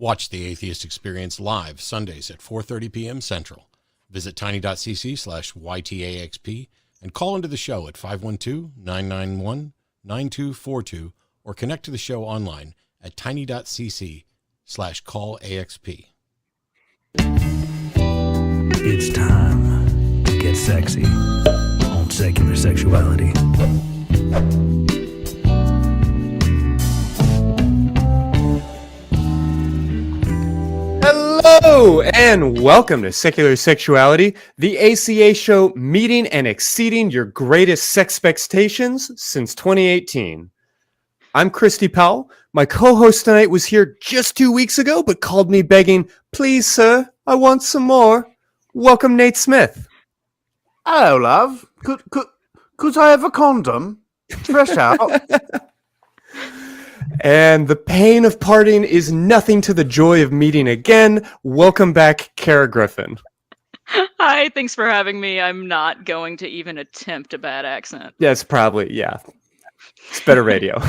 Watch The Atheist Experience live Sundays at 4:30 p.m. Central. Visit tiny.cc/YTAXP and call into the show at 512-991-9242 or connect to the show online at tiny.cc/callaxp. It's time to get sexy on Secular Sexuality. Hello and welcome to Secular Sexuality, the ACA show meeting and exceeding your greatest sexpectations since 2018. I'm Christy Powell. My co-host tonight was here just 2 weeks ago, but called me begging, "Please, sir, I want some more." Welcome, Nate Smith. Hello, love. Could I have a condom? Fresh out. And the pain of parting is nothing to the joy of meeting again. Welcome back, Kara Griffin. Hi, thanks for having me. I'm not going to even attempt a bad accent. It's better radio.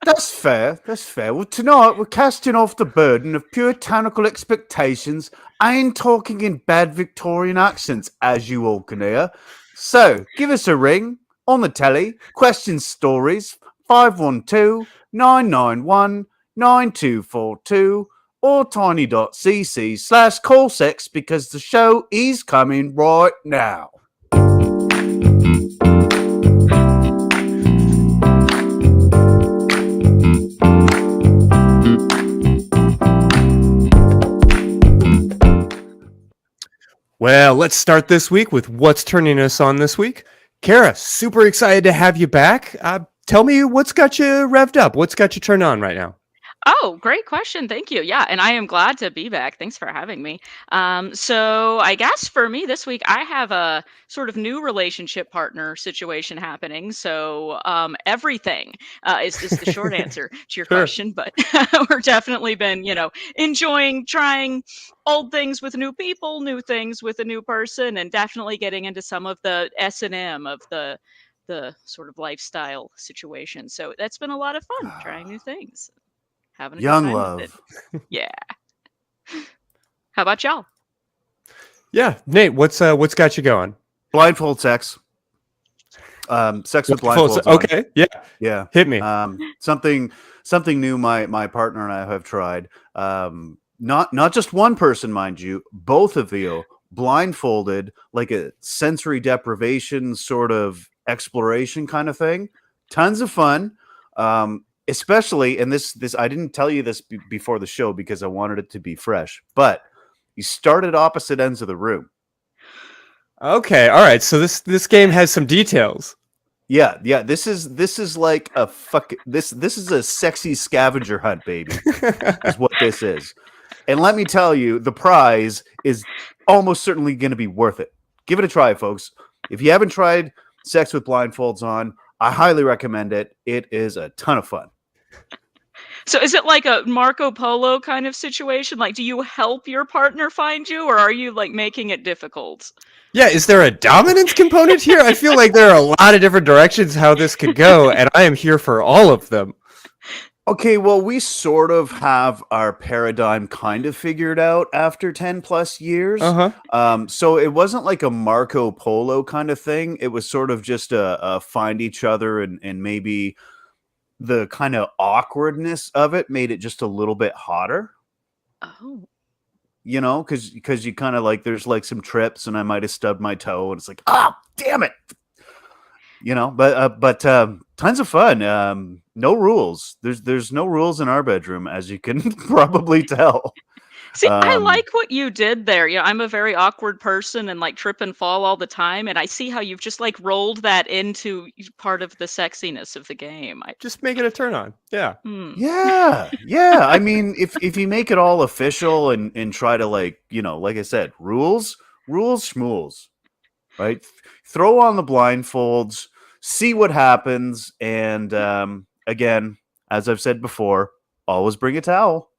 That's fair. Well, tonight we're casting off the burden of puritanical expectations and talking in bad Victorian accents, as you all can hear. So, give us a ring on the telly, questions, stories, 512-991-9242 or tiny.cc/callsex because the show is coming right now. Well, let's start this week with what's turning us on this week. Kara, super excited to have you back. Tell me what's got you revved up. What's got you turned on right now? Oh, great question. Thank you. Yeah, and I am glad to be back. Thanks for having me. So I guess for me this week, I have a sort of new relationship partner situation happening. So everything is the short answer to your question. But we're definitely been, enjoying trying old things with new people, new things with a new person, and definitely getting into some of the S&M of the sort of lifestyle situation. So that's been a lot of fun, trying new things. Having a Young good time love. with it. Yeah. How about y'all? Yeah, Nate, what's got you going? Blindfold sex. Sex with blindfolds on. Okay, yeah. Hit me. Something new my partner and I have tried. Not just one person, mind you, both of you blindfolded, like a sensory deprivation sort of exploration kind of thing. Tons of fun. Especially, and this I didn't tell you this before the show because I wanted it to be fresh, but you start at opposite ends of the room. Okay, all right. So this game has some details. Yeah. This is like a this is a sexy scavenger hunt, baby. Is what this is. And let me tell you, the prize is almost certainly going to be worth it. Give it a try, folks. If you haven't tried sex with blindfolds on, I highly recommend it. It is a ton of fun. So is it like a Marco Polo kind of situation? Like, do you help your partner find you, or are you like making it difficult? Yeah, is there a dominance component here? I feel like there are a lot of different directions how this could go, and I am here for all of them. Okay, well, we sort of have our paradigm kind of figured out after 10 plus years. So it wasn't like a Marco Polo kind of thing. It was sort of just a find each other, and maybe the kind of awkwardness of it made it just a little bit hotter. Oh. Because you kind of like, there's like some trips and I might have stubbed my toe and it's like, damn it. But tons of fun. No rules. There's no rules in our bedroom, as you can probably tell. See, I like what you did there. I'm a very awkward person and like trip and fall all the time. And I see how you've just like rolled that into part of the sexiness of the game. Just make it a turn on. Yeah. Yeah. I mean, if you make it all official and try to like I said, rules, schmools, right? Throw on the blindfolds, see what happens. And again, as I've said before, always bring a towel.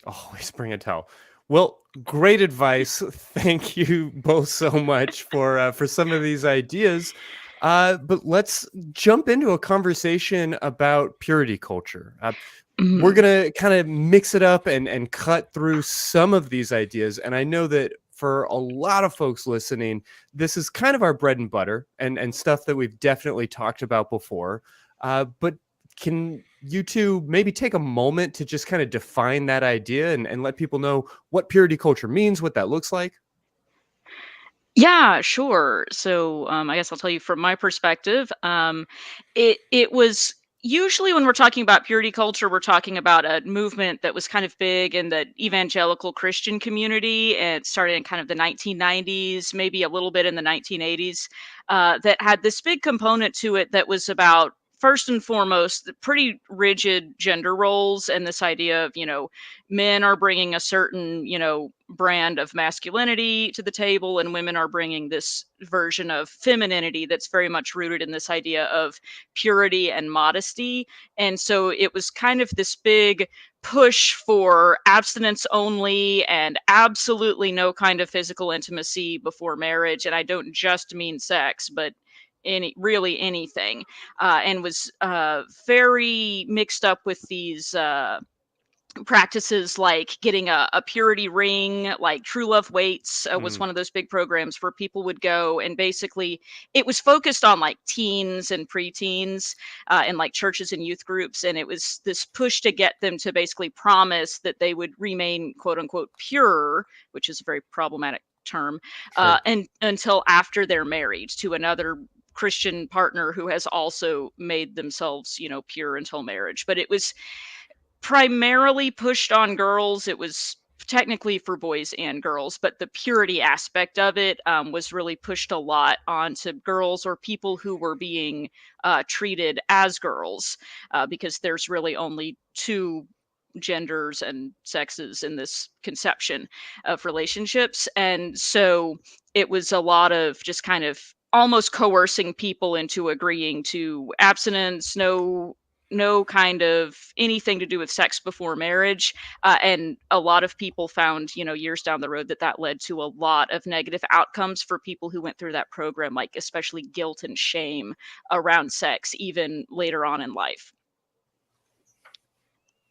Always bring a towel. Well, great advice. Thank you both so much for some of these ideas. But let's jump into a conversation about purity culture. we're Mhm. going to kind of mix it up and cut through some of these ideas. And I know that for a lot of folks listening, this is kind of our bread and butter and stuff that we've definitely talked about before. But can you two maybe take a moment to just kind of define that idea and let people know what purity culture means, what that looks like? Yeah, sure. So, I guess I'll tell you from my perspective. It was usually when we're talking about purity culture, we're talking about a movement that was kind of big in the evangelical Christian community, and it started in kind of the 1990s, maybe a little bit in the 1980s. That had this big component to it that was about first and foremost the pretty rigid gender roles and this idea of men are bringing a certain brand of masculinity to the table, and women are bringing this version of femininity that's very much rooted in this idea of purity and modesty. And so it was kind of this big push for abstinence only and absolutely no kind of physical intimacy before marriage. And I don't just mean sex, but really anything. And was very mixed up with these practices like getting a purity ring. Like True Love Waits was Mm, one of those big programs where people would go, and basically it was focused on like teens and preteens and like churches and youth groups, and it was this push to get them to basically promise that they would remain quote unquote pure, which is a very problematic term, sure. and until after they're married to another Christian partner who has also made themselves pure until marriage. But it was primarily pushed on girls. It was technically for boys and girls, but the purity aspect of it was really pushed a lot onto girls or people who were being treated as girls, because there's really only two genders and sexes in this conception of relationships. And so it was a lot of just kind of almost coercing people into agreeing to abstinence, no kind of anything to do with sex before marriage. And a lot of people found, years down the road, that that led to a lot of negative outcomes for people who went through that program, like especially guilt and shame around sex, even later on in life.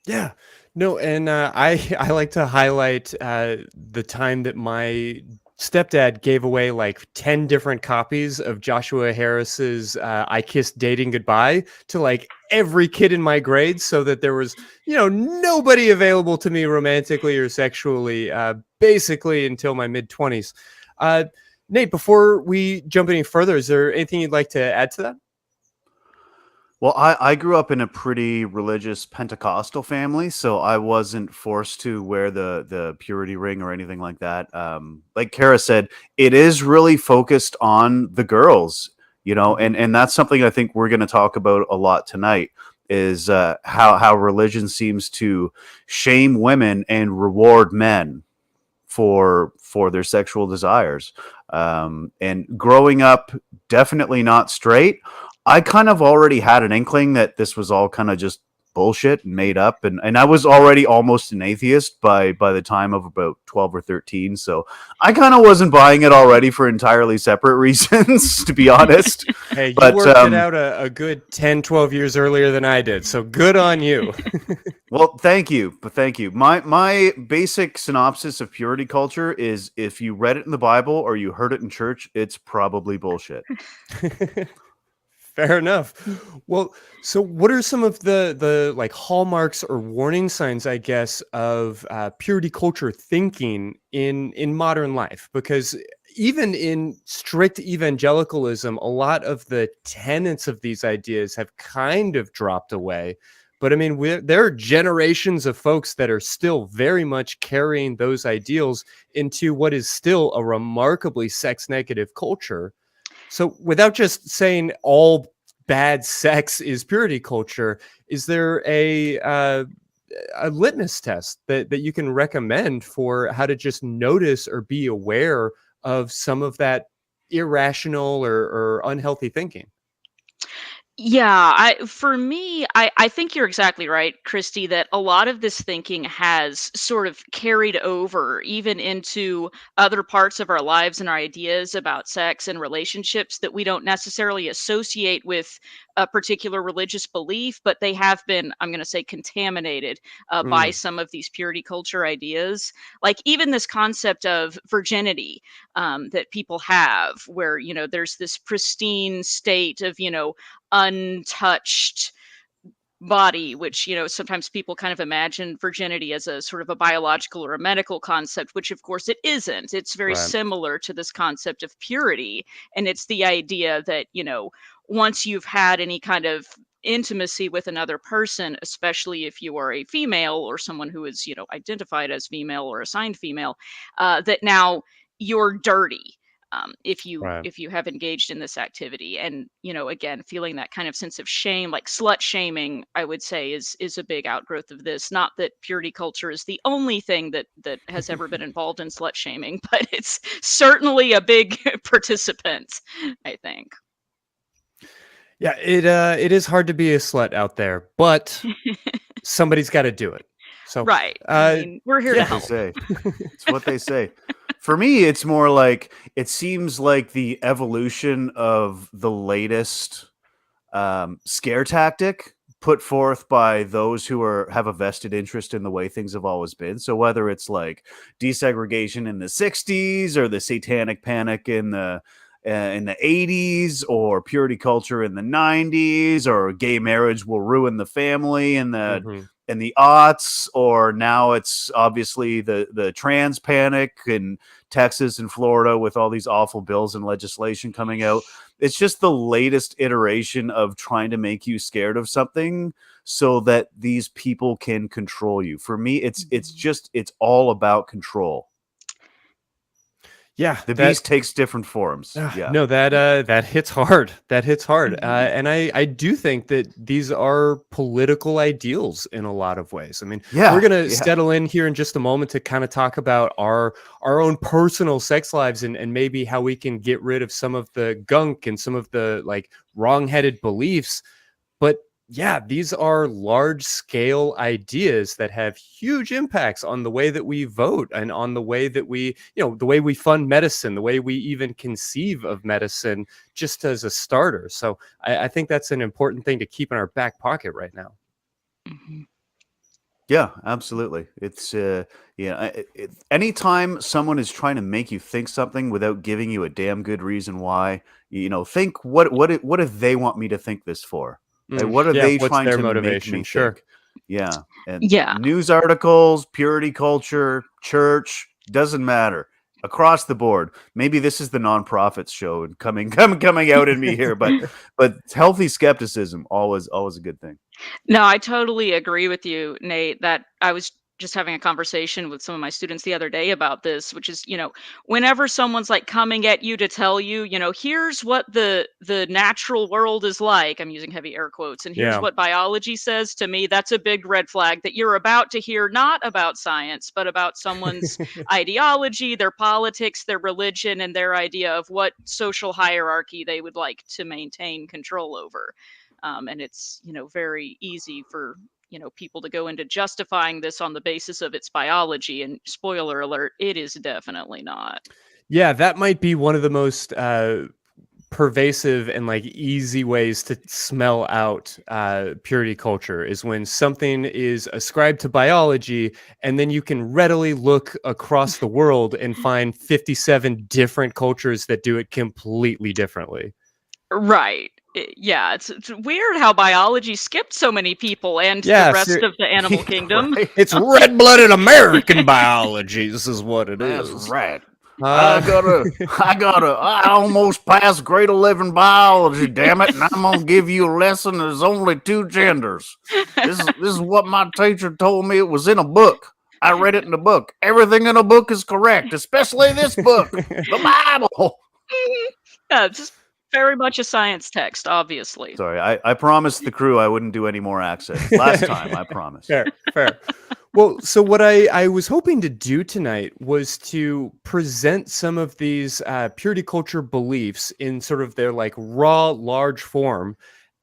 Yeah. No, and I like to highlight the time that my stepdad gave away like 10 different copies of Joshua Harris's I Kissed Dating Goodbye to like every kid in my grade, so that there was, nobody available to me romantically or sexually, basically until my mid-20s. Nate, before we jump any further, is there anything you'd like to add to that? Well, I grew up in a pretty religious Pentecostal family, so I wasn't forced to wear the purity ring or anything like that. Like Kara said, it is really focused on the girls, Mhm. and that's something I think we're going to talk about a lot tonight. Is how religion seems to shame women and reward men for their sexual desires. And growing up, definitely not straight, I kind of already had an inkling that this was all kind of just bullshit and made up, and I was already almost an atheist by the time of about 12 or 13, so I kind of wasn't buying it already for entirely separate reasons, to be honest. Hey, you But worked it out a good 10, 12 years earlier than I did, so good on you. well, thank you, but thank you. My basic synopsis of purity culture is: if you read it in the Bible or you heard it in church, it's probably bullshit. Fair enough. Well, so what are some of the like hallmarks or warning signs, I guess, of purity culture thinking in modern life? Because even in strict evangelicalism, a lot of the tenets of these ideas have kind of dropped away. But I mean, there are generations of folks that are still very much carrying those ideals into what is still a remarkably sex negative culture. So, without just saying all bad sex is purity culture, is there a litmus test that you can recommend for how to just notice or be aware of some of that irrational or unhealthy thinking? Yeah, for me, I think you're exactly right, Christy, that a lot of this thinking has sort of carried over even into other parts of our lives and our ideas about sex and relationships that we don't necessarily associate with a particular religious belief, but they have been, I'm going to say, contaminated by Mm, some of these purity culture ideas. Like even this concept of virginity that people have, where, there's this pristine state of, untouched body, which, sometimes people kind of imagine virginity as a sort of a biological or a medical concept, which of course it isn't. It's very right. similar to this concept of purity. And it's the idea that, once you've had any kind of intimacy with another person, especially if you are a female or someone who is, identified as female or assigned female, that now you're dirty, Right. if you have engaged in this activity. And again, feeling that kind of sense of shame, like slut shaming, I would say is a big outgrowth of this. Not that purity culture is the only thing that has ever been involved in slut shaming, but it's certainly a big participant, I think. Yeah, it is hard to be a slut out there, but somebody's got to do it. So, Right, I uh, mean, we're here to yeah. They help. say it's what they say. For me, it's more like it seems like the evolution of the latest scare tactic put forth by those who have a vested interest in the way things have always been. So whether it's like desegregation in the 60s or the satanic panic in the 80s or purity culture in the 90s or gay marriage will ruin the family Mhm. in the aughts, or now it's obviously the trans panic in Texas and Florida with all these awful bills and legislation coming out. It's just the latest iteration of trying to make you scared of something so that these people can control you. For me, it's all about control. Yeah, The that beast takes different forms. Yeah. no, that hits hard. That hits hard. Mhm. And I do think that these are political ideals in a lot of ways. I mean, we're Yeah. gonna Yeah. settle in here in just a moment to kind of talk about our own personal sex lives and maybe how we can get rid of some of the gunk and some of the like wrong-headed beliefs. But yeah, these are large scale ideas that have huge impacts on the way that we vote and on the way that the way we fund medicine, the way we even conceive of medicine, just as a starter. So I think that's an important thing to keep in our back pocket right now. Mhm. Yeah, absolutely. It's anytime someone is trying to make you think something without giving you a damn good reason why, think what do they want me to think this for? Like, what are Yeah, they what's trying their to make motivation? me Sure. think? Yeah, and Yeah. news articles, purity culture, church, doesn't matter. Across the board. Maybe this is the nonprofits show and coming out in me here, but healthy skepticism always a good thing. No, I totally agree with you, Nate, that I was just having a conversation with some of my students the other day about this, which is, whenever someone's like coming at you to tell you, here's what the natural world is like, I'm using heavy air quotes, and here's Yeah. what biology says to me, that's a big red flag that you're about to hear not about science, but about someone's ideology, their politics, their religion, and their idea of what social hierarchy they would like to maintain control over. And it's very easy for people to go into justifying this on the basis of its biology, and spoiler alert, it is definitely not. Yeah, that might be one of the most pervasive and like easy ways to smell out purity culture is when something is ascribed to biology and then you can readily look across the world and find 57 different cultures that do it completely differently. Right. Yeah, it's weird how biology skipped so many people and the Yeah, rest of the animal kingdom. Right. it's red-blooded American biology. This is what it That's is. right. Uh, I almost passed grade 11 biology, damn it, and I'm gonna give you a lesson. There's only two genders. This is what my teacher told me. It was in a book. I read it in the book. Everything in a book is correct, especially this book, the Bible. Yeah, just very much a science text, obviously. Sorry, I promised the crew I wouldn't do any more accents. Last time, I promised. Fair, fair. Well, so what I was hoping to do tonight was to present some of these purity culture beliefs in sort of their like raw, large form,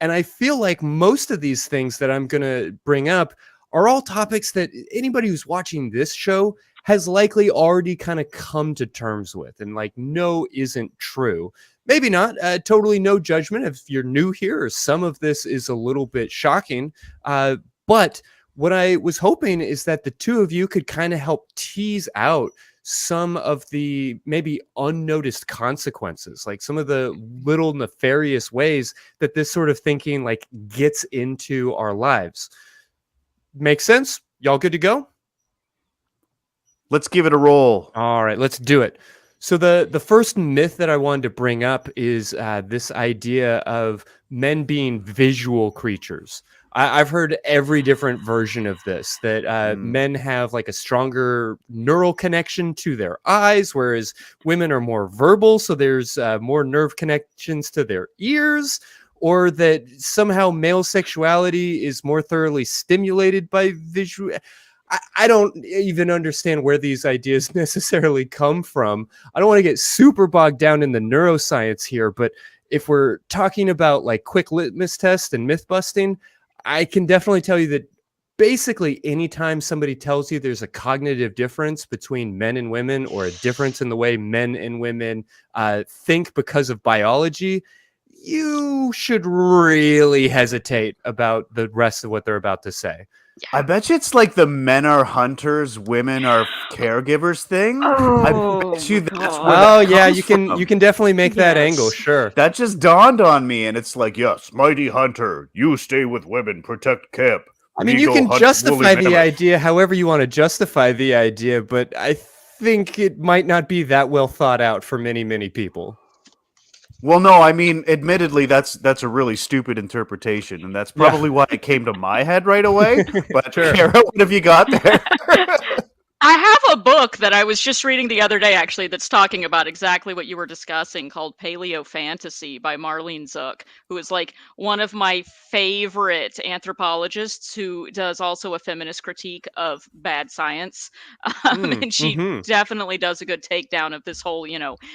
And I feel like most of these things that I'm going to bring up are all topics that anybody who's watching this show has likely already kind of come to terms with and like, no, isn't true. Maybe not. Totally no judgment if you're new here or some of this is a little bit shocking. But what I was hoping is that the two of you could kind of help tease out some of the maybe unnoticed consequences, like some of the little nefarious ways that this sort of thinking like gets into our lives. Make sense? Y'all good to go? Let's give it a roll. All right, let's do it. So the first myth that I wanted to bring up is this idea of men being visual creatures. I've heard every different version of this, that men have like a stronger neural connection to their eyes, whereas women are more verbal, so there's more nerve connections to their ears, or that somehow male sexuality is more thoroughly stimulated by visual. I don't even understand where these ideas necessarily come from. I don't want to get super bogged down in the neuroscience here, but if we're talking about like quick litmus test and myth busting, I can definitely tell you that basically anytime somebody tells you there's a cognitive difference between men and women, or a difference in the way men and women think because of biology, you should really hesitate about the rest of what they're about to say. I bet you it's like the men are hunters, women are caregivers thing. I bet you that's where that comes you can definitely make that Yes. angle, sure. That just dawned on me, and it's like, yes, mighty hunter, you stay with women, protect Kip. I mean, We you go can hunt justify woolly the mammoth." idea however you want to justify the idea, but I think it might not be that well thought out for many, many people. Well, no, I mean, admittedly, that's a really stupid interpretation, and that's probably why it came to my head right away. But Sure. Kara, what have you got there? I have a book that I was just reading the other day, actually, that's talking about exactly what you were discussing, called Paleo Fantasy by Marlene Zook, who is like one of my favorite anthropologists, who does also a feminist critique of bad science. And she definitely does a good takedown of this whole,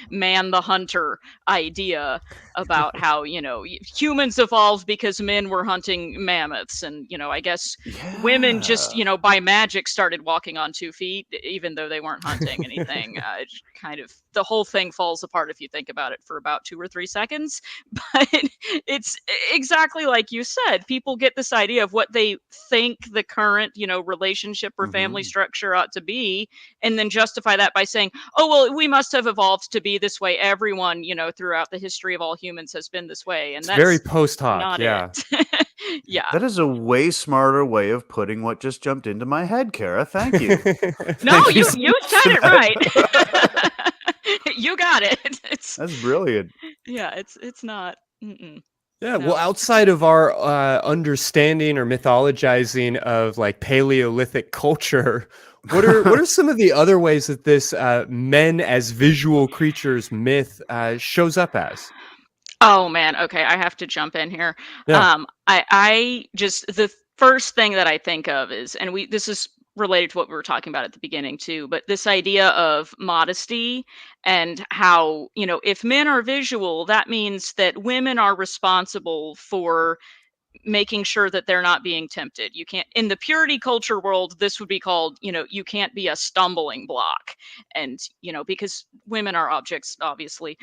man the hunter idea about how, humans evolved because men were hunting mammoths. And, I guess women just, by magic started walking on 2 feet, even though they weren't hunting anything. Kind of the whole thing falls apart if you think about it for about 2 or 3 seconds. But it's exactly like you said. People get this idea of what they think the current, relationship or family structure ought to be, and then justify that by saying, oh, well, we must have evolved to be this way. Everyone, throughout the history of all humans has been this way. And It's that's very post hoc, not yeah. it. Yeah. That is a way smarter way of putting what just jumped into my head, Kara. Thank you. No, Thank you so you much said for it that. right. You got it. It's That's brilliant. yeah, it's not. Mm-mm. Yeah, well, No. outside of our understanding or mythologizing of like Paleolithic culture, what are some of the other ways that this men as visual creatures myth shows up as? Oh man, okay, I have to jump in here. Yeah. I just the first thing that I think of is, and this is related to what we were talking about at the beginning too, but this idea of modesty, and how, if men are visual, that means that women are responsible for making sure that they're not being tempted. You can't, in the purity culture world, this would be called, you can't be a stumbling block. And, because women are objects, obviously.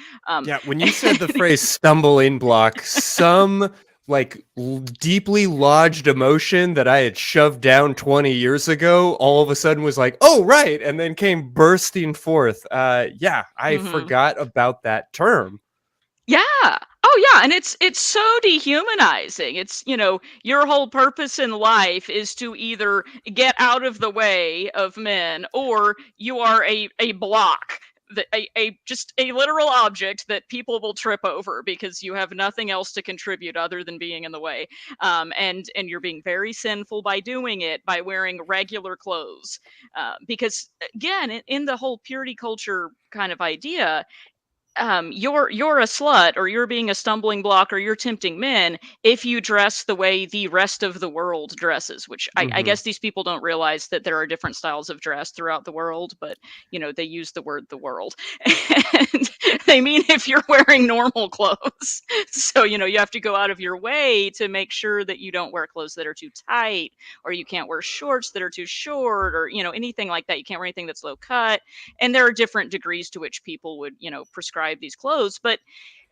Yeah, when you said the phrase stumbling block, some like deeply lodged emotion that I had shoved down 20 years ago all of a sudden was like, oh, right. And then came bursting forth. Yeah, I forgot about that term. Yeah. Oh yeah, and it's so dehumanizing. It's, your whole purpose in life is to either get out of the way of men, or you are a block, that just a literal object that people will trip over because you have nothing else to contribute other than being in the way. And you're being very sinful by doing it, by wearing regular clothes. Because again, in the whole purity culture kind of idea, you're a slut, or you're being a stumbling block, or you're tempting men if you dress the way the rest of the world dresses, which I Hmm. guess these people don't realize that there are different styles of dress throughout the world, but they use the word the world. And they mean if you're wearing normal clothes. So, you have to go out of your way to make sure that you don't wear clothes that are too tight, or you can't wear shorts that are too short, or, anything like that. You can't wear anything that's low cut. And there are different degrees to which people would prescribe these clothes. But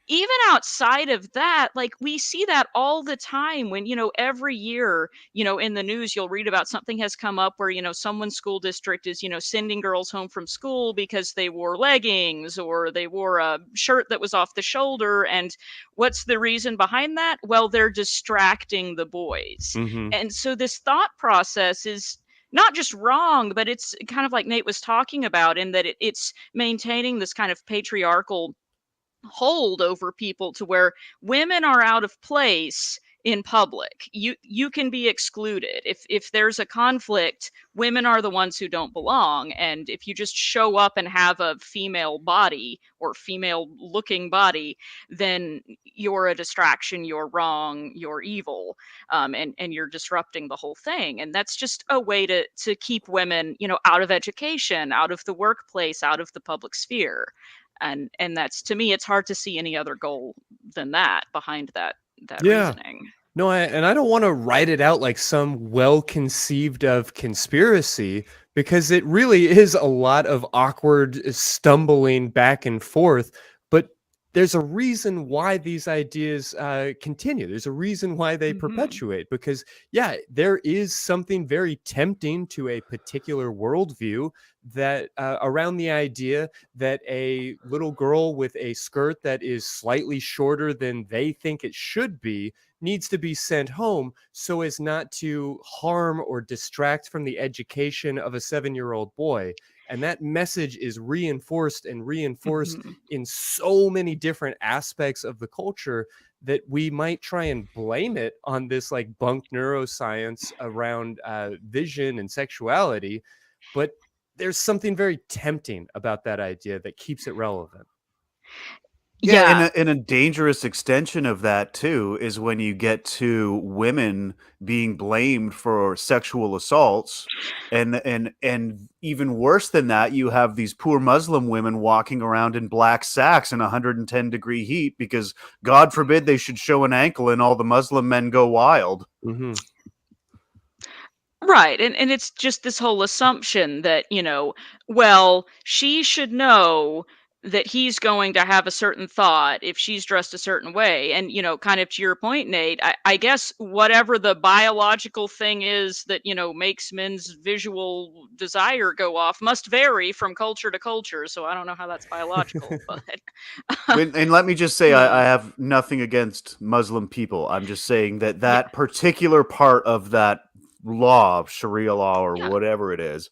even outside of that, like, we see that all the time when every year, in the news, you'll read about something has come up where someone's school district is sending girls home from school because they wore leggings, or they wore a shirt that was off the shoulder. And what's the reason behind that? Well, they're distracting the boys. Hmm. And so this thought process is not just wrong, but it's kind of like Nate was talking about, in that it's maintaining this kind of patriarchal hold over people, to where women are out of place in public. You can be excluded if there's a conflict. Women are the ones who don't belong. And if you just show up and have a female body, or female looking body, then you're a distraction, you're wrong, you're evil. And you're disrupting the whole thing. And that's just a way to keep women out of education, out of the workplace, out of the public sphere. And that's, to me, it's hard to see any other goal than that behind that Yeah. reasoning. No, and I don't want to write it out like some well-conceived of conspiracy, because it really is a lot of awkward stumbling back and forth. But there's a reason why these ideas continue. There's a reason why they Hmm. perpetuate, because, yeah, there is something very tempting to a particular worldview, that around the idea that a little girl with a skirt that is slightly shorter than they think it should be needs to be sent home so as not to harm or distract from the education of a 7-year-old boy. And that message is reinforced and reinforced Hmm. in so many different aspects of the culture, that we might try and blame it on this like bunk neuroscience around vision and sexuality. But there's something very tempting about that idea that keeps it relevant. Yeah, and Yeah. a dangerous extension of that too is when you get to women being blamed for sexual assaults, and even worse than that, you have these poor Muslim women walking around in black sacks in 110-degree heat because God forbid they should show an ankle and all the Muslim men go wild. Hmm. Right. And it's just this whole assumption that, well, she should know that he's going to have a certain thought if she's dressed a certain way. And, kind of to your point, Nate, I guess whatever the biological thing is that, makes men's visual desire go off must vary from culture to culture. So I don't know how that's biological, but And let me just say, I hmm, have nothing against Muslim people. I'm just saying that yeah, that particular part of that law, Sharia law or yeah. whatever it is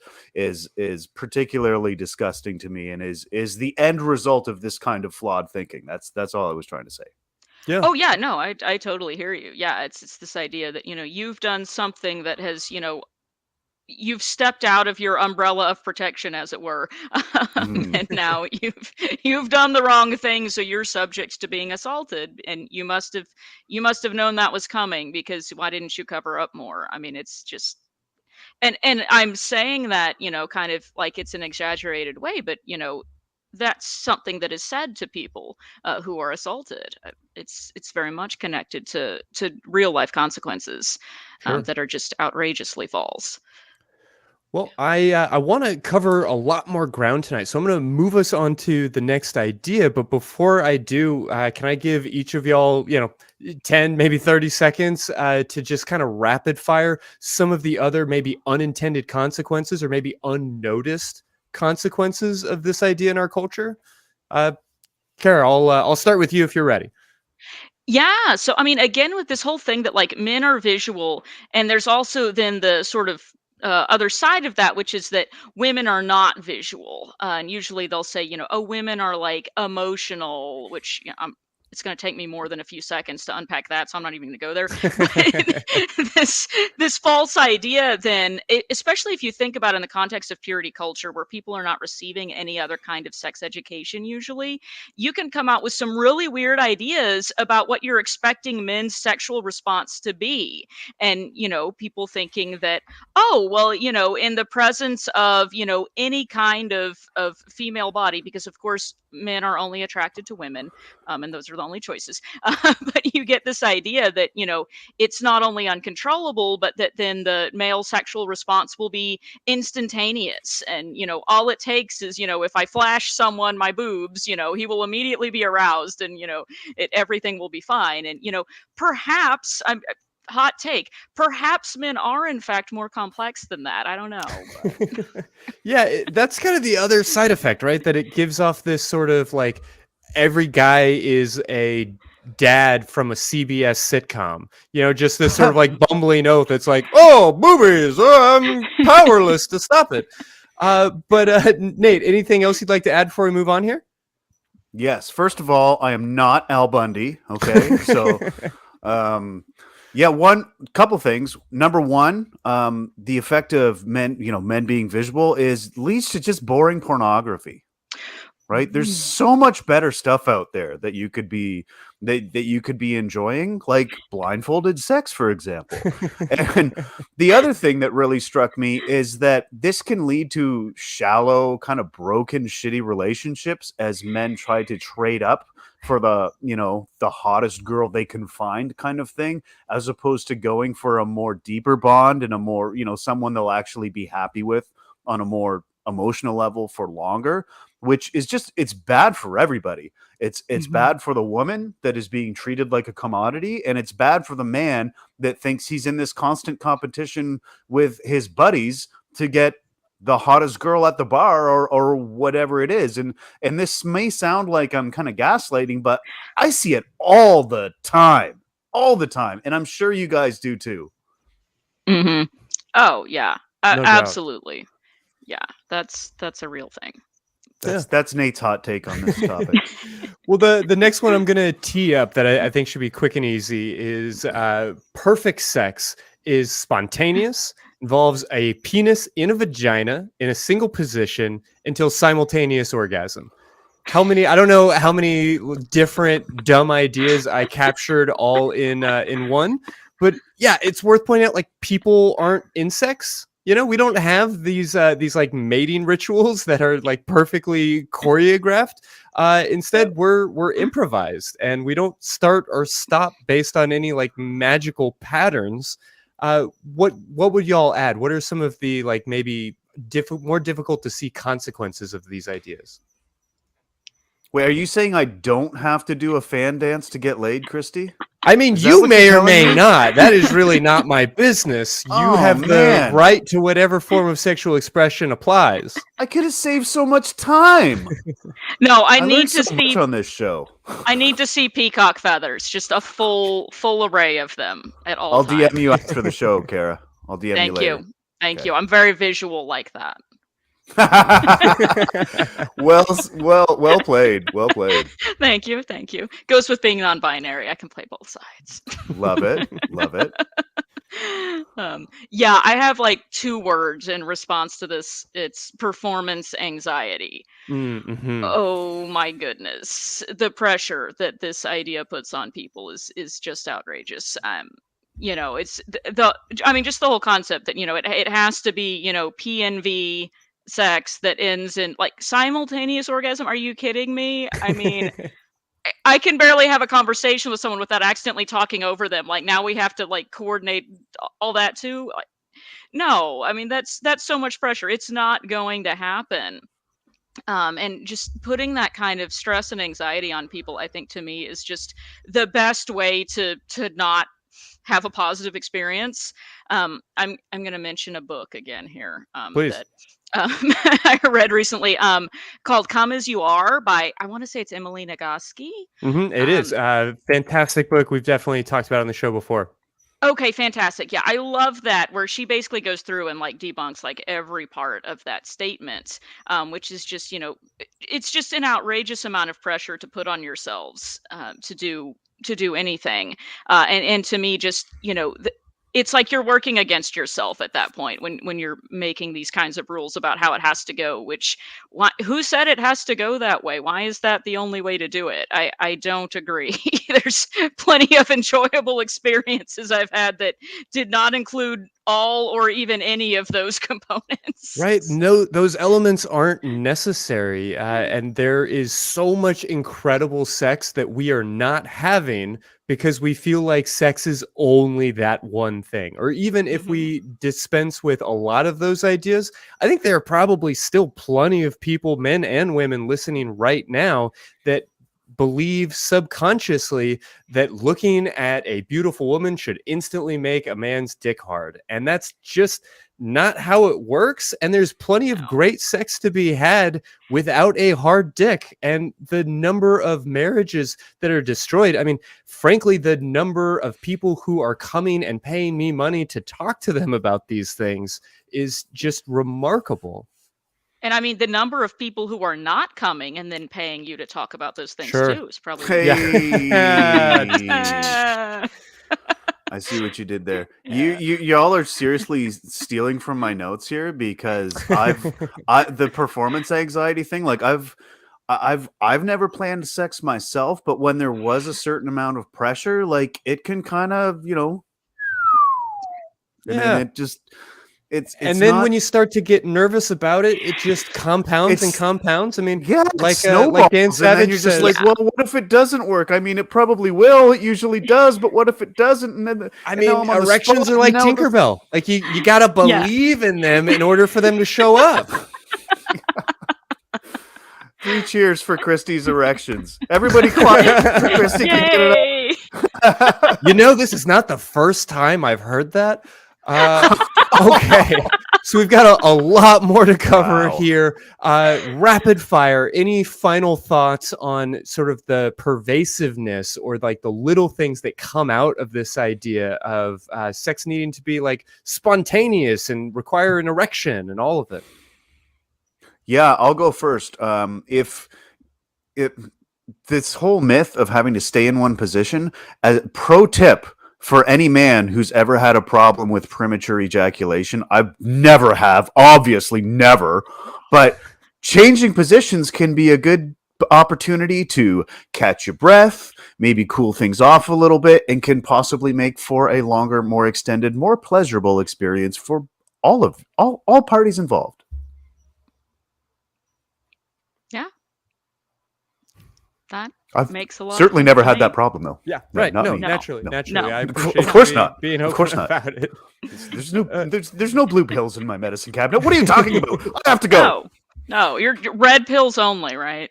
particularly disgusting to me, and is the end result of this kind of flawed thinking. That's all I was trying to say. Yeah. Oh yeah, no, I totally hear you. Yeah, it's this idea that, you've done something that has, you've stepped out of your umbrella of protection, as it were. Mhm. And now you've done the wrong thing, so you're subject to being assaulted. And you must have known that was coming, because why didn't you cover up more? I mean, it's just, and I'm saying that, kind of like it's an exaggerated way, but that's something that is said to people who are assaulted. It's very much connected to real life consequences Sure. that are just outrageously false. Well, I want to cover a lot more ground tonight, so I'm going to move us on to the next idea. But before I do, can I give each of y'all, 10, maybe 30 seconds to just kind of rapid fire some of the other maybe unintended consequences or maybe unnoticed consequences of this idea in our culture? Uh, Kara, I'll start with you if you're ready. Yeah. So, I mean, again, with this whole thing that like men are visual, and there's also then the sort of other side of that, which is that women are not visual. And usually they'll say, oh, women are like emotional, which it's going to take me more than a few seconds to unpack that, so I'm not even going to go there. But this false idea, then, especially if you think about it in the context of purity culture, where people are not receiving any other kind of sex education, usually, you can come out with some really weird ideas about what you're expecting men's sexual response to be. And, people thinking that, oh, well, in the presence of, any kind of female body, because of course men are only attracted to women, and those are the only choices. But you get this idea that, it's not only uncontrollable, but that then the male sexual response will be instantaneous. And, all it takes is, if I flash someone my boobs, he will immediately be aroused, and, everything will be fine. And, perhaps hot take, perhaps men are in fact more complex than that. I don't know. Yeah, that's kind of the other side effect, right? That it gives off this sort of like every guy is a dad from a CBS sitcom, just this sort of like bumbling oath. It's like, oh, boobies, oh, I'm powerless to stop it. But Nate, anything else you'd like to add before we move on here? Yes. First of all, I am not Al Bundy. Okay. So, yeah, one couple things. Number one, the effect of men being visual leads to just boring pornography. Right? There's so much better stuff out there that you could be enjoying, like blindfolded sex, for example. And the other thing that really struck me is that this can lead to shallow, kind of broken, shitty relationships as men try to trade up for the hottest girl they can find kind of thing, as opposed to going for a more deeper bond and a more, someone they'll actually be happy with on a more emotional level for longer, which is just, it's bad for everybody. It's bad for the woman that is being treated like a commodity, and it's bad for the man that thinks he's in this constant competition with his buddies to get the hottest girl at the bar or whatever it is. And this may sound like I'm kind of gaslighting, but I see it all the time. And I'm sure you guys do too. Mm-hmm. Oh yeah, No doubt. absolutely. Yeah, that's a real thing. That's Nate's hot take on this topic. Well, the next one I'm going to tee up that I think should be quick and easy is perfect sex is spontaneous, involves a penis in a vagina in a single position until simultaneous orgasm. I don't know how many different dumb ideas I captured all in one, but yeah, it's worth pointing out, like, people aren't insects. We don't have these like mating rituals that are like perfectly choreographed. Instead, we're improvised, and we don't start or stop based on any like magical patterns. What would y'all add? What are some of the like maybe more difficult to see consequences of these ideas? Wait, are you saying I don't have to do a fan dance to get laid, Christy? I mean, you may or may not. That is really not my business. You have the right to whatever form of sexual expression applies. I could have saved so much time. No, I need to so see much on this show. I need to see peacock feathers, just a full array of them at all I'll times. DM you after the show, Kara. I'll DM you later. Thank you. I'm very visual like that. well played. Thank you. Goes with being non-binary. I can play both sides. Love it. Yeah, I have like 2 words in response to this. It's performance anxiety. Mm-hmm. Oh my goodness, the pressure that this idea puts on people is just outrageous. It's just the whole concept that it has to be PNV sex that ends in like simultaneous orgasm. Are you kidding me? I mean, I can barely have a conversation with someone without accidentally talking over them. Like, now we have to like coordinate all that too. No, I mean, that's so much pressure. It's not going to happen. And just putting that kind of stress and anxiety on people, I think, to me, is just the best way to not have a positive experience. I'm going to mention a book again here. Please. That I read recently, called "Come as You Are" by, I want to say it's Emily Nagoski. Mm-hmm, it is a fantastic book. We've definitely talked about it on the show before. Okay, fantastic. Yeah, I love that, where she basically goes through and like debunks like every part of that statement, which is just, it's just an outrageous amount of pressure to put on yourselves to do anything. And to me, just it's like you're working against yourself at that point when you're making these kinds of rules about how it has to go. Which who said it has to go that way? Why is that the only way to do it? I don't agree. There's plenty of enjoyable experiences I've had that did not include all or even any of those components. Right. No, those elements aren't necessary. And there is so much incredible sex that we are not having because we feel like sex is only that one thing. Or even if we dispense with a lot of those ideas, I think there are probably still plenty of people, men and women, listening right now that believe subconsciously that looking at a beautiful woman should instantly make a man's dick hard. And that's just not how it works. And there's plenty of great sex to be had without a hard dick. And the number of marriages that are destroyed, I mean, frankly, the number of people who are coming and paying me money to talk to them about these things is just remarkable. And I mean, the number of people who are not coming and then paying you to talk about those things Sure. too is probably. Hey. I see what you did there. Yeah. Y'all are seriously stealing from my notes here because the performance anxiety thing, like I've never planned sex myself, but when there was a certain amount of pressure, like it can kind of, and then it just it's and then not, when you start to get nervous about it, it just compounds and compounds. I mean, yeah, like snowballs, Dan Savage and then you're just says, like, well, what if it doesn't work? I mean, it probably will. It usually does, but what if it doesn't? And then I mean, erections are like Tinkerbell. Like you gotta believe in them in order for them to show up. 3 cheers for Christy's erections. Everybody clap for Christy. Yay! This is not the first time I've heard that. Okay, so we've got a lot more to cover here. Rapid fire. Any final thoughts on sort of the pervasiveness or like the little things that come out of this idea of sex needing to be like spontaneous and require an erection and all of it? Yeah, I'll go first. If this whole myth of having to stay in one position, as pro tip for any man who's ever had a problem with premature ejaculation, I never have, obviously never, but changing positions can be a good opportunity to catch your breath, maybe cool things off a little bit, and can possibly make for a longer, more extended, more pleasurable experience for all parties involved. Yeah. That I've makes a lot. Certainly never had that problem though. Yeah, right. No, me. naturally. No. I appreciate Of course not. being Of open course not. about it. There's no blue pills in my medicine cabinet. What are you talking about? I have to go. No, you're red pills only, right?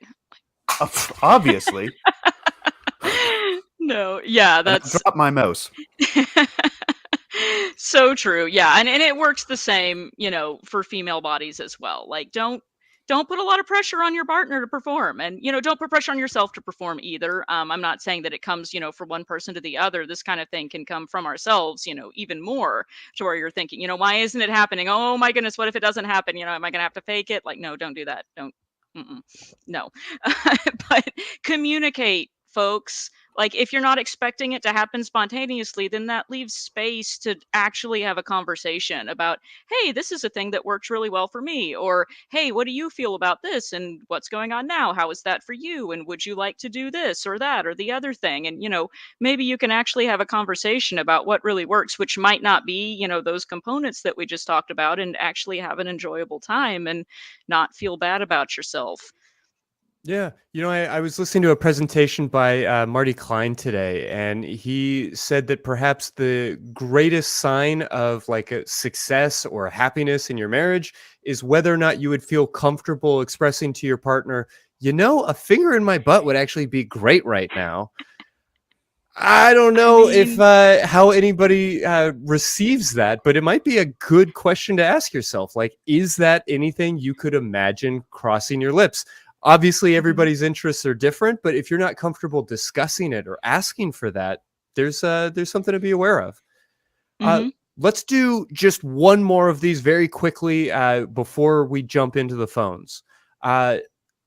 Obviously. No, yeah, that's Drop my mouse. so true. Yeah, and it works the same, for female bodies as well. Like don't put a lot of pressure on your partner to perform, and don't put pressure on yourself to perform either. I'm not saying that it comes from one person to the other. This kind of thing can come from ourselves, even more, to where you're thinking, why isn't it happening? Oh my goodness, what if it doesn't happen? Am I gonna have to fake it? Like, no, don't do that. Don't. No. But communicate, folks. Like, if you're not expecting it to happen spontaneously, then that leaves space to actually have a conversation about, hey, this is a thing that works really well for me. Or, hey, what do you feel about this? And what's going on now? How is that for you? And would you like to do this or that or the other thing? And, maybe you can actually have a conversation about what really works, which might not be, those components that we just talked about, and actually have an enjoyable time and not feel bad about yourself. Yeah. I was listening to a presentation by Marty Klein today, and he said that perhaps the greatest sign of like a success or a happiness in your marriage is whether or not you would feel comfortable expressing to your partner, a finger in my butt would actually be great right now. I don't know if how anybody receives that, but it might be a good question to ask yourself. Like, is that anything you could imagine crossing your lips? Obviously, everybody's interests are different, but if you're not comfortable discussing it or asking for that, there's something to be aware of. Let's do just one more of these very quickly before we jump into the phones.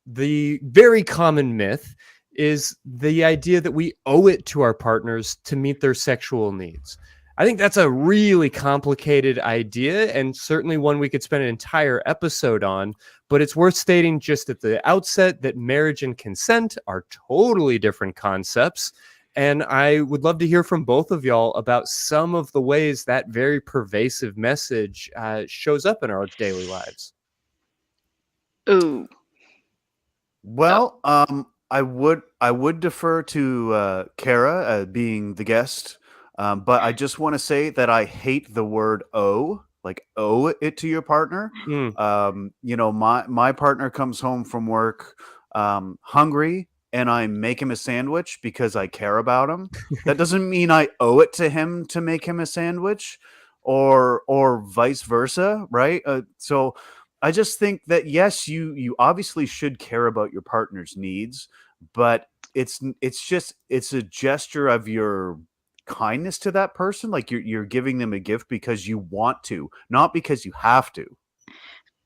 the very common myth is the idea that we owe it to our partners to meet their sexual needs. I think that's a really complicated idea, and certainly one we could spend an entire episode on, but it's worth stating just at the outset that marriage and consent are totally different concepts. And I would love to hear from both of y'all about some of the ways that very pervasive message shows up in our daily lives. Ooh. Well, I would defer to Kara being the guest, but I just want to say that I hate the word "owe," like owe it to your partner. My partner comes home from work hungry, and I make him a sandwich because I care about him. That doesn't mean I owe it to him to make him a sandwich, or vice versa, right? So I just think that yes, you obviously should care about your partner's needs, but it's a gesture of your kindness to that person. Like you're giving them a gift because you want to, not because you have to.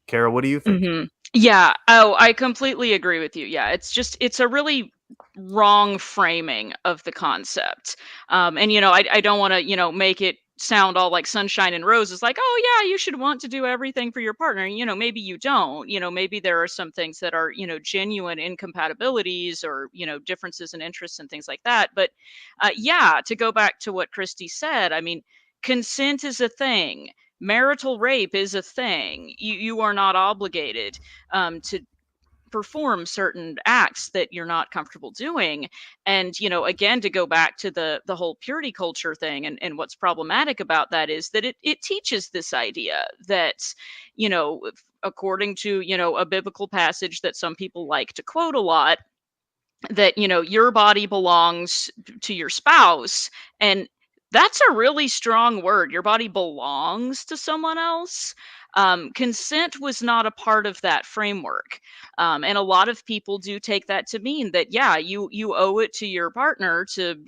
Kara, what do you think? Mm-hmm. Yeah. Oh, I completely agree with you. Yeah. It's a really wrong framing of the concept. And, I don't want to, make it sound all like sunshine and roses, like, oh, yeah, you should want to do everything for your partner. Maybe you don't, maybe there are some things that are, genuine incompatibilities or, differences in interests and things like that. But yeah, to go back to what Christy said, I mean, consent is a thing. Marital rape is a thing. You are not obligated to perform certain acts that you're not comfortable doing. And again, to go back to the whole purity culture thing, and what's problematic about that is that it teaches this idea that according to a biblical passage that some people like to quote a lot, that your body belongs to your spouse. And that's a really strong word. Your body belongs to someone else. Consent was not a part of that framework. And a lot of people do take that to mean that, yeah, you owe it to your partner to,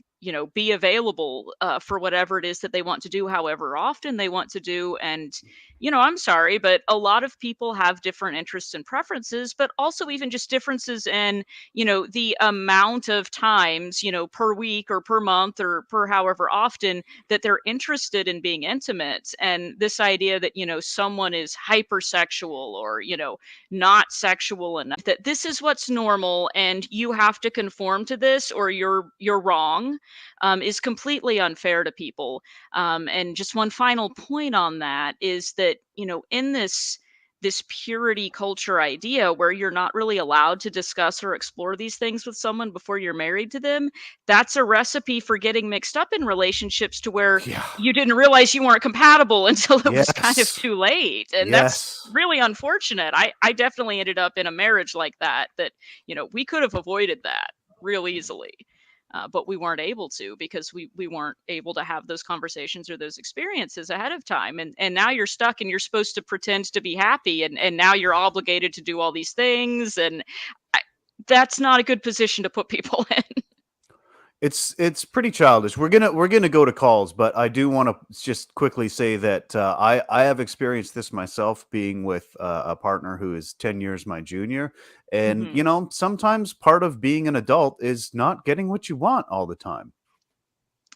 be available for whatever it is that they want to do, however often they want to do. And, I'm sorry, but a lot of people have different interests and preferences, but also even just differences in, the amount of times, per week or per month or per however often that they're interested in being intimate. And this idea that, someone is hypersexual or, not sexual enough, that this is what's normal and you have to conform to this or you're wrong, is completely unfair to people. And just one final point on that is that, in this purity culture idea where you're not really allowed to discuss or explore these things with someone before you're married to them, that's a recipe for getting mixed up in relationships to where you didn't realize you weren't compatible until it was kind of too late. And that's really unfortunate. I definitely ended up in a marriage like that, we could have avoided that real easily. But we weren't able to because we weren't able to have those conversations or those experiences ahead of time. And now you're stuck and you're supposed to pretend to be happy. And now you're obligated to do all these things. And that's not a good position to put people in. It's pretty childish. We're gonna go to calls, but I do want to just quickly say that I have experienced this myself, being with a partner who is 10 years my junior, and sometimes part of being an adult is not getting what you want all the time,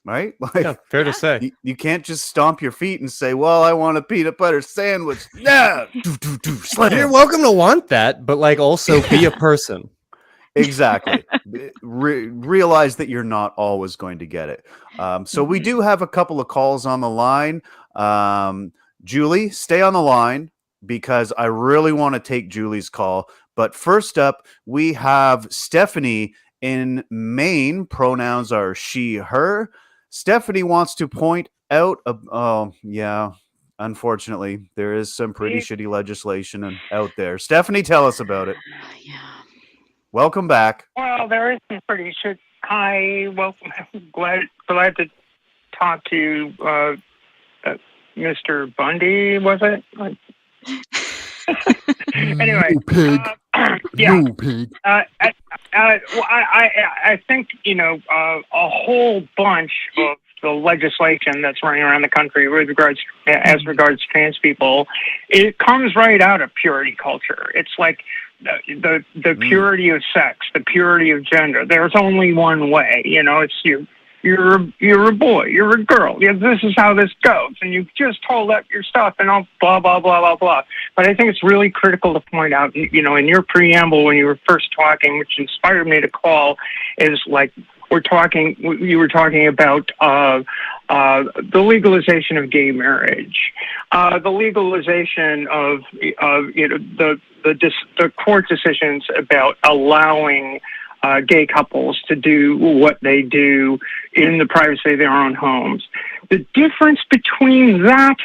right? Like, fair to say. You can't just stomp your feet and say, "Well, I want a peanut butter sandwich." Yeah, You're welcome to want that, but also be a person. Exactly. Realize that you're not always going to get it. So we do have a couple of calls on the line. Julie, stay on the line because I really want to take Julie's call. But first up, we have Stephanie in Maine. Pronouns are she, her. Stephanie wants to point out, unfortunately, there is some pretty shitty legislation out there. Stephanie, tell us about it. Yeah. Welcome back. Well, there is some pretty shit. Hi, welcome. Glad to talk to Mr. Bundy, was it? Anyway, you pig. yeah. You pig. I think a whole bunch of the legislation that's running around the country with regards trans people, it comes right out of purity culture. It's like the purity of sex, the purity of gender. There's only one way. It's you're a boy, you're a girl. Yeah, this is how this goes, and you've just told up your stuff and all blah blah blah blah blah. But I think it's really critical to point out, in your preamble when you were first talking, which inspired me to call, is like you were talking about the legalization of gay marriage, the legalization of the court decisions about allowing gay couples to do what they do in the privacy of their own homes. The difference between that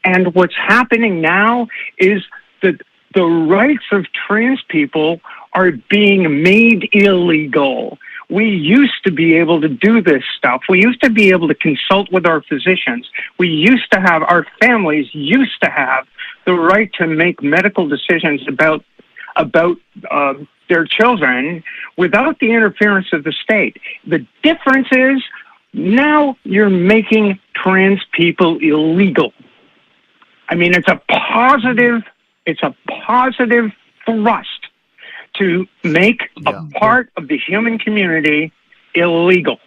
and what's happening now is that the rights of trans people are being made illegal. We used to be able to do this stuff. We used to be able to consult with our physicians. Our families used to have the right to make medical decisions about their children without the interference of the state. The difference is now you're making trans people illegal. I mean, it's a positive thrust to make a part of the human community illegal.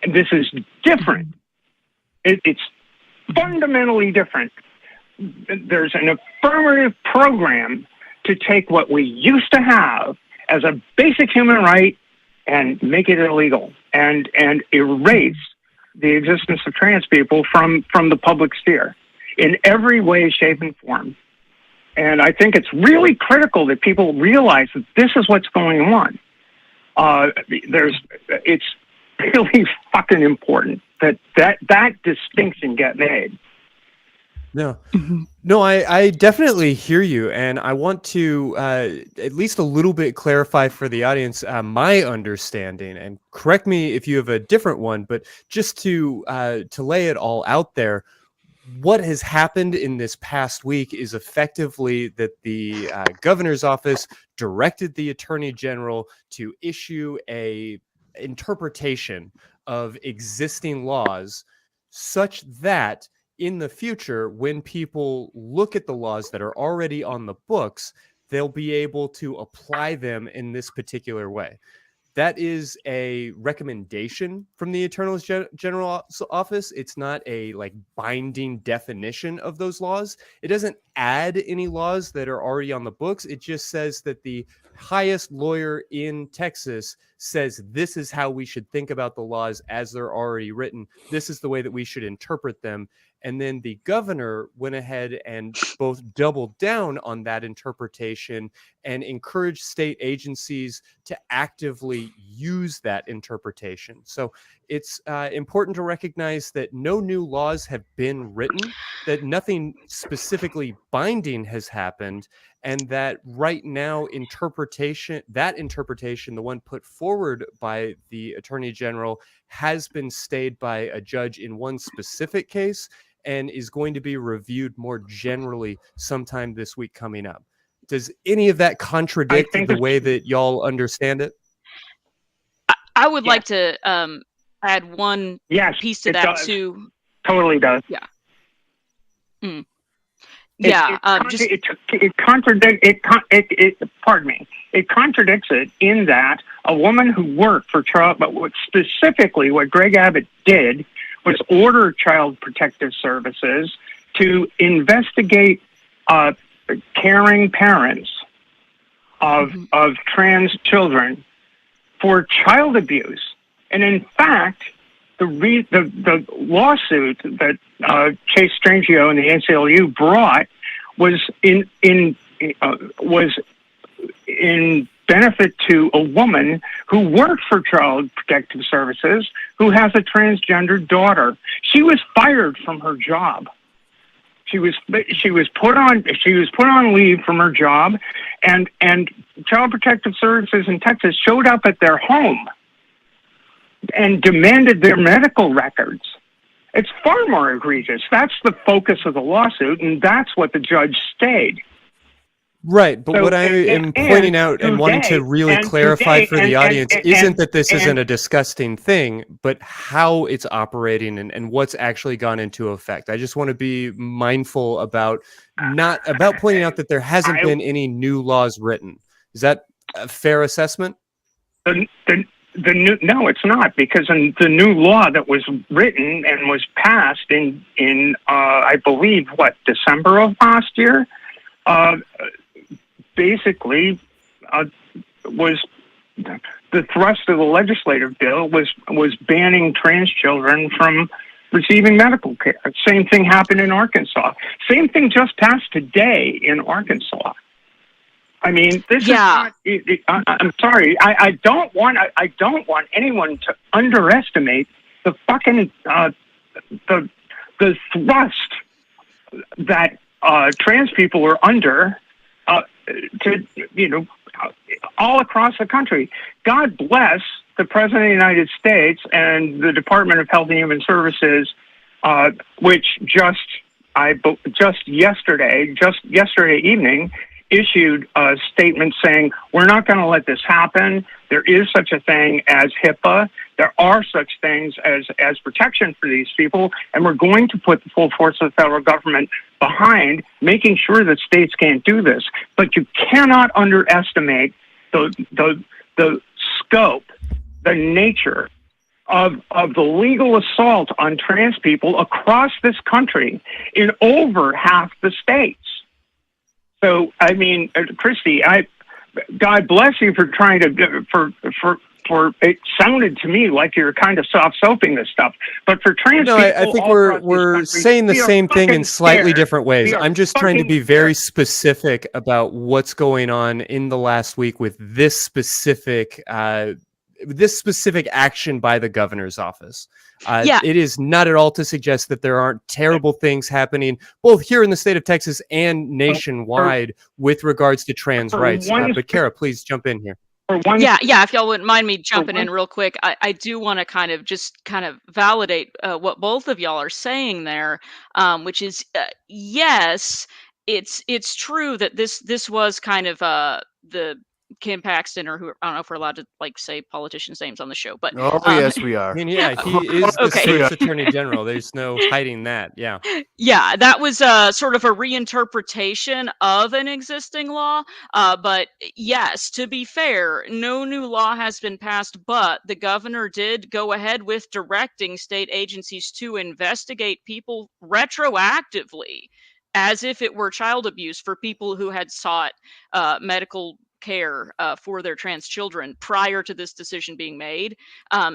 And this is different. It's fundamentally different. There's an affirmative program to take what we used to have as a basic human right and make it illegal and erase the existence of trans people from the public sphere in every way, shape, and form. And I think it's really critical that people realize that this is what's going on. It's really fucking important that distinction get made. No, I definitely hear you, and I want to at least a little bit clarify for the audience my understanding, and correct me if you have a different one, but just to lay it all out there. What has happened in this past week is effectively that the governor's office directed the attorney general to issue a interpretation of existing laws such that in the future, when people look at the laws that are already on the books, they'll be able to apply them in this particular way. That is a recommendation from the Attorney General's office. It's not a binding definition of those laws. It doesn't add any laws that are already on the books. It just says that the highest lawyer in Texas says this is how we should think about the laws as they're already written. This is the way that we should interpret them. And then the governor went ahead and both doubled down on that interpretation and encouraged state agencies to actively use that interpretation. So it's important to recognize that no new laws have been written, that nothing specifically binding has happened, and that right now that interpretation, the one put forward by the Attorney General, has been stayed by a judge in one specific case and is going to be reviewed more generally sometime this week coming up. Does any of that contradict the way that y'all understand it? I would like to add one piece to that does. too. Totally does. Yeah. Mm. It contradicts it in that a woman who worked for child, but specifically what Greg Abbott did was order Child Protective Services to investigate caring parents of trans children for child abuse. And in fact, the lawsuit that Chase Strangio and the ACLU brought was in benefit to a woman who worked for Child Protective Services who has a transgender daughter. She was fired from her job. She was put on leave from her job, and Child Protective Services in Texas showed up at their home and demanded their medical records. It's far more egregious. That's the focus of the lawsuit, and that's what the judge stayed. Right, but what I am pointing out and wanting to really clarify for the audience isn't that this isn't a disgusting thing, but how it's operating and what's actually gone into effect. I just want to be mindful about pointing out that there hasn't been any new laws written. Is that a fair assessment? The new, no, it's not, because in the new law that was written and was passed in I believe December of last year, basically was the thrust of the legislative bill was banning trans children from receiving medical care. Same thing happened in Arkansas. Same thing just passed today in Arkansas. I mean, this is not. I'm sorry. I don't want anyone to underestimate the fucking the thrust that trans people are under all across the country. God bless the President of the United States and the Department of Health and Human Services, which just yesterday evening issued a statement saying, we're not going to let this happen. There is such a thing as HIPAA. There are such things as protection for these people, and we're going to put the full force of the federal government behind making sure that states can't do this. But you cannot underestimate the scope, the nature of the legal assault on trans people across this country in over half the states. So, I mean, Christy, God bless you for trying to, for it sounded to me like you're kind of soft-soaping this stuff. But for trans people, I think we're saying the same thing in slightly different ways. I'm just trying to be very specific about what's going on in the last week with this specific action by the governor's office. It is not at all to suggest that there aren't terrible things happening both here in the state of Texas and nationwide with regards to trans rights. But Kara, please jump in here. If y'all wouldn't mind me jumping in real quick, I do want to kind of validate what both of y'all are saying there, which is yes, it's true that this was kind of the Kim Paxton, or who, I don't know if we're allowed to say politicians' names on the show, but yes, we are. I mean, yeah, he is the state's attorney general. There's no hiding that. Yeah, that was sort of a reinterpretation of an existing law. But yes, to be fair, no new law has been passed, but the governor did go ahead with directing state agencies to investigate people retroactively, as if it were child abuse, for people who had sought medical care for their trans children prior to this decision being made.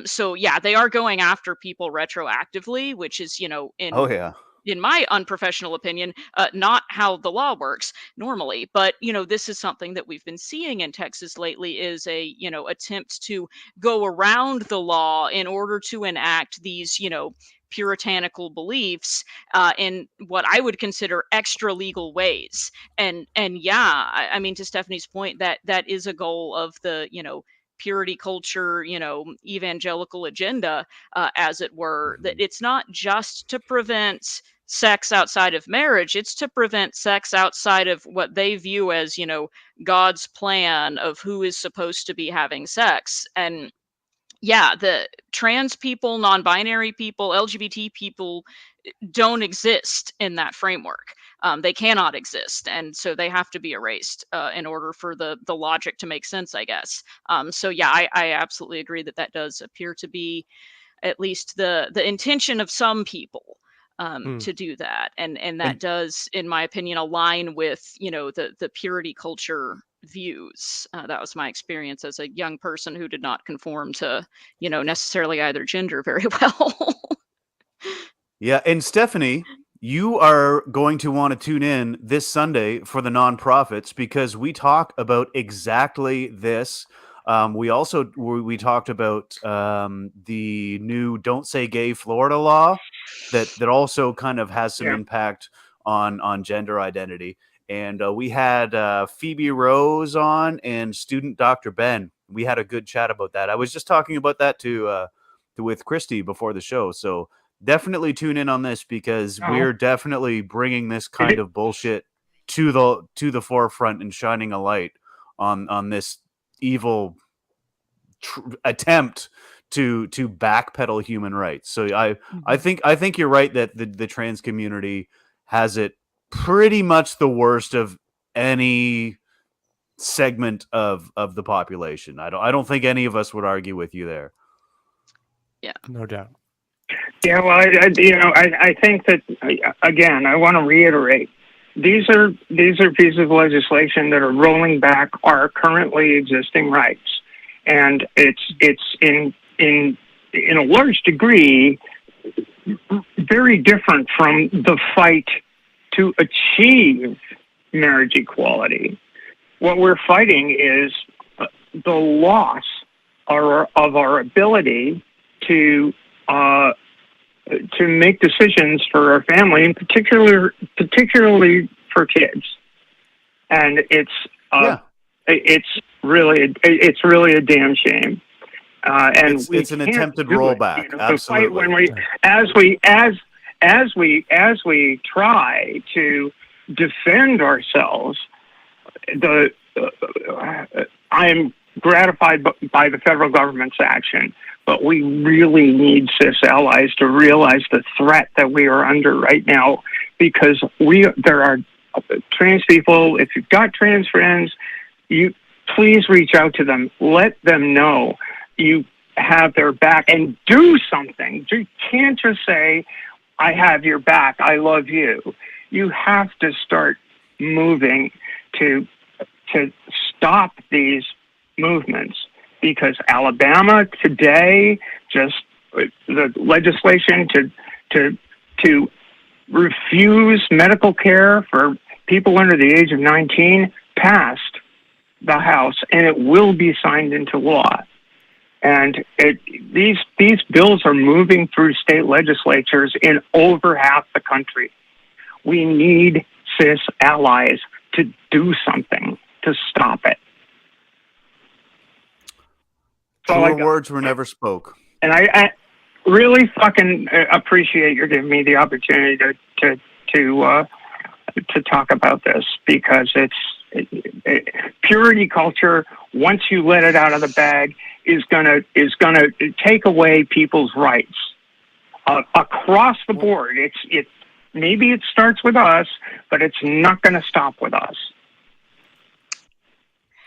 So they are going after people retroactively, which is, in my unprofessional opinion, not how the law works normally. But, this is something that we've been seeing in Texas lately, is a, attempt to go around the law in order to enact these, puritanical beliefs in what I would consider extra legal ways. And I mean, to Stephanie's point, that is a goal of the, purity culture, evangelical agenda, as it were, that it's not just to prevent sex outside of marriage, it's to prevent sex outside of what they view as, God's plan of who is supposed to be having sex. And the trans people, non-binary people, LGBT people don't exist in that framework. They cannot exist, and so they have to be erased in order for the logic to make sense, I guess. I absolutely agree that does appear to be at least the intention of some people to do that, and that does, in my opinion, align with the purity culture views. That was my experience as a young person who did not conform to necessarily either gender very well. Yeah, and Stephanie, you are going to want to tune in this Sunday for the nonprofits, because we talk about exactly this. We talked about the new "Don't Say Gay" Florida law that also kind of has some impact on gender identity. And we had Phoebe Rose on and student Dr. Ben. We had a good chat about that. I was just talking about that with Christy before the show. So definitely tune in on this, because we're definitely bringing this kind of bullshit to the forefront and shining a light on this evil attempt to backpedal human rights. So I think you're right that the trans community has it pretty much the worst of any segment of the population. I don't think any of us would argue with you there. No doubt. Yeah, well, I think that, again, I want to reiterate, these are pieces of legislation that are rolling back our currently existing rights, and it's in a large degree very different from the fight to achieve marriage equality. What we're fighting is the loss of our ability to make decisions for our family, and particularly for kids. And it's really a damn shame. And it's an attempted rollback. Absolutely. As we try to defend ourselves, I am gratified by the federal government's action, but we really need cis allies to realize the threat that we are under right now, because there are trans people. If you've got trans friends, you please reach out to them. Let them know you have their back and do something. You can't just say, I have your back, I love you. You have to start moving to stop these movements, because Alabama today, just the legislation to refuse medical care for people under the age of 19 passed the House, and it will be signed into law. And these bills are moving through state legislatures in over half the country. We need cis allies to do something to stop it. Truer words were never spoke. And I really fucking appreciate you giving me the opportunity to talk about this, because it's purity culture. Once you let it out of the bag, is gonna take away people's rights across the board. Maybe it starts with us, but it's not going to stop with us.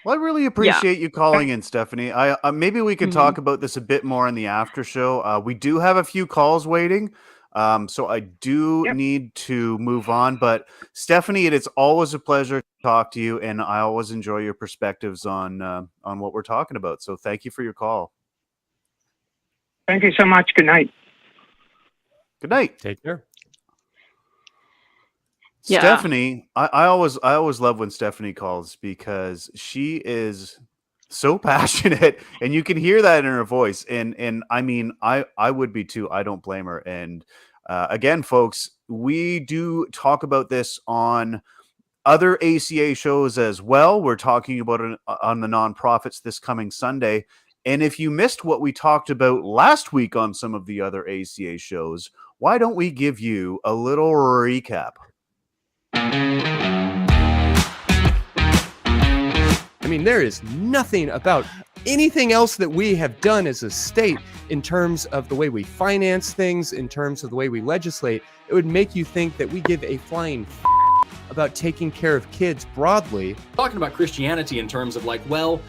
Well, I really appreciate you calling in, Stephanie. Maybe we could talk about this a bit more in the after show. We do have a few calls waiting, so I do need to move on. But Stephanie, it is always a pleasure to talk to you, and I always enjoy your perspectives on what we're talking about. So thank you for your call. Thank you so much. Good night. Good night. Take care. Yeah. Stephanie, I always love when Stephanie calls, because she is so passionate, and you can hear that in her voice. And I mean, I would be too. I don't blame her. And again, folks, we do talk about this on other ACA shows as well. We're talking about it on the nonprofits this coming Sunday. And if you missed what we talked about last week on some of the other ACA shows, why don't we give you a little recap? I mean, there is nothing about anything else that we have done as a state in terms of the way we finance things, in terms of the way we legislate. It would make you think that we give a flying about taking care of kids broadly. Talking about Christianity in terms of like, well,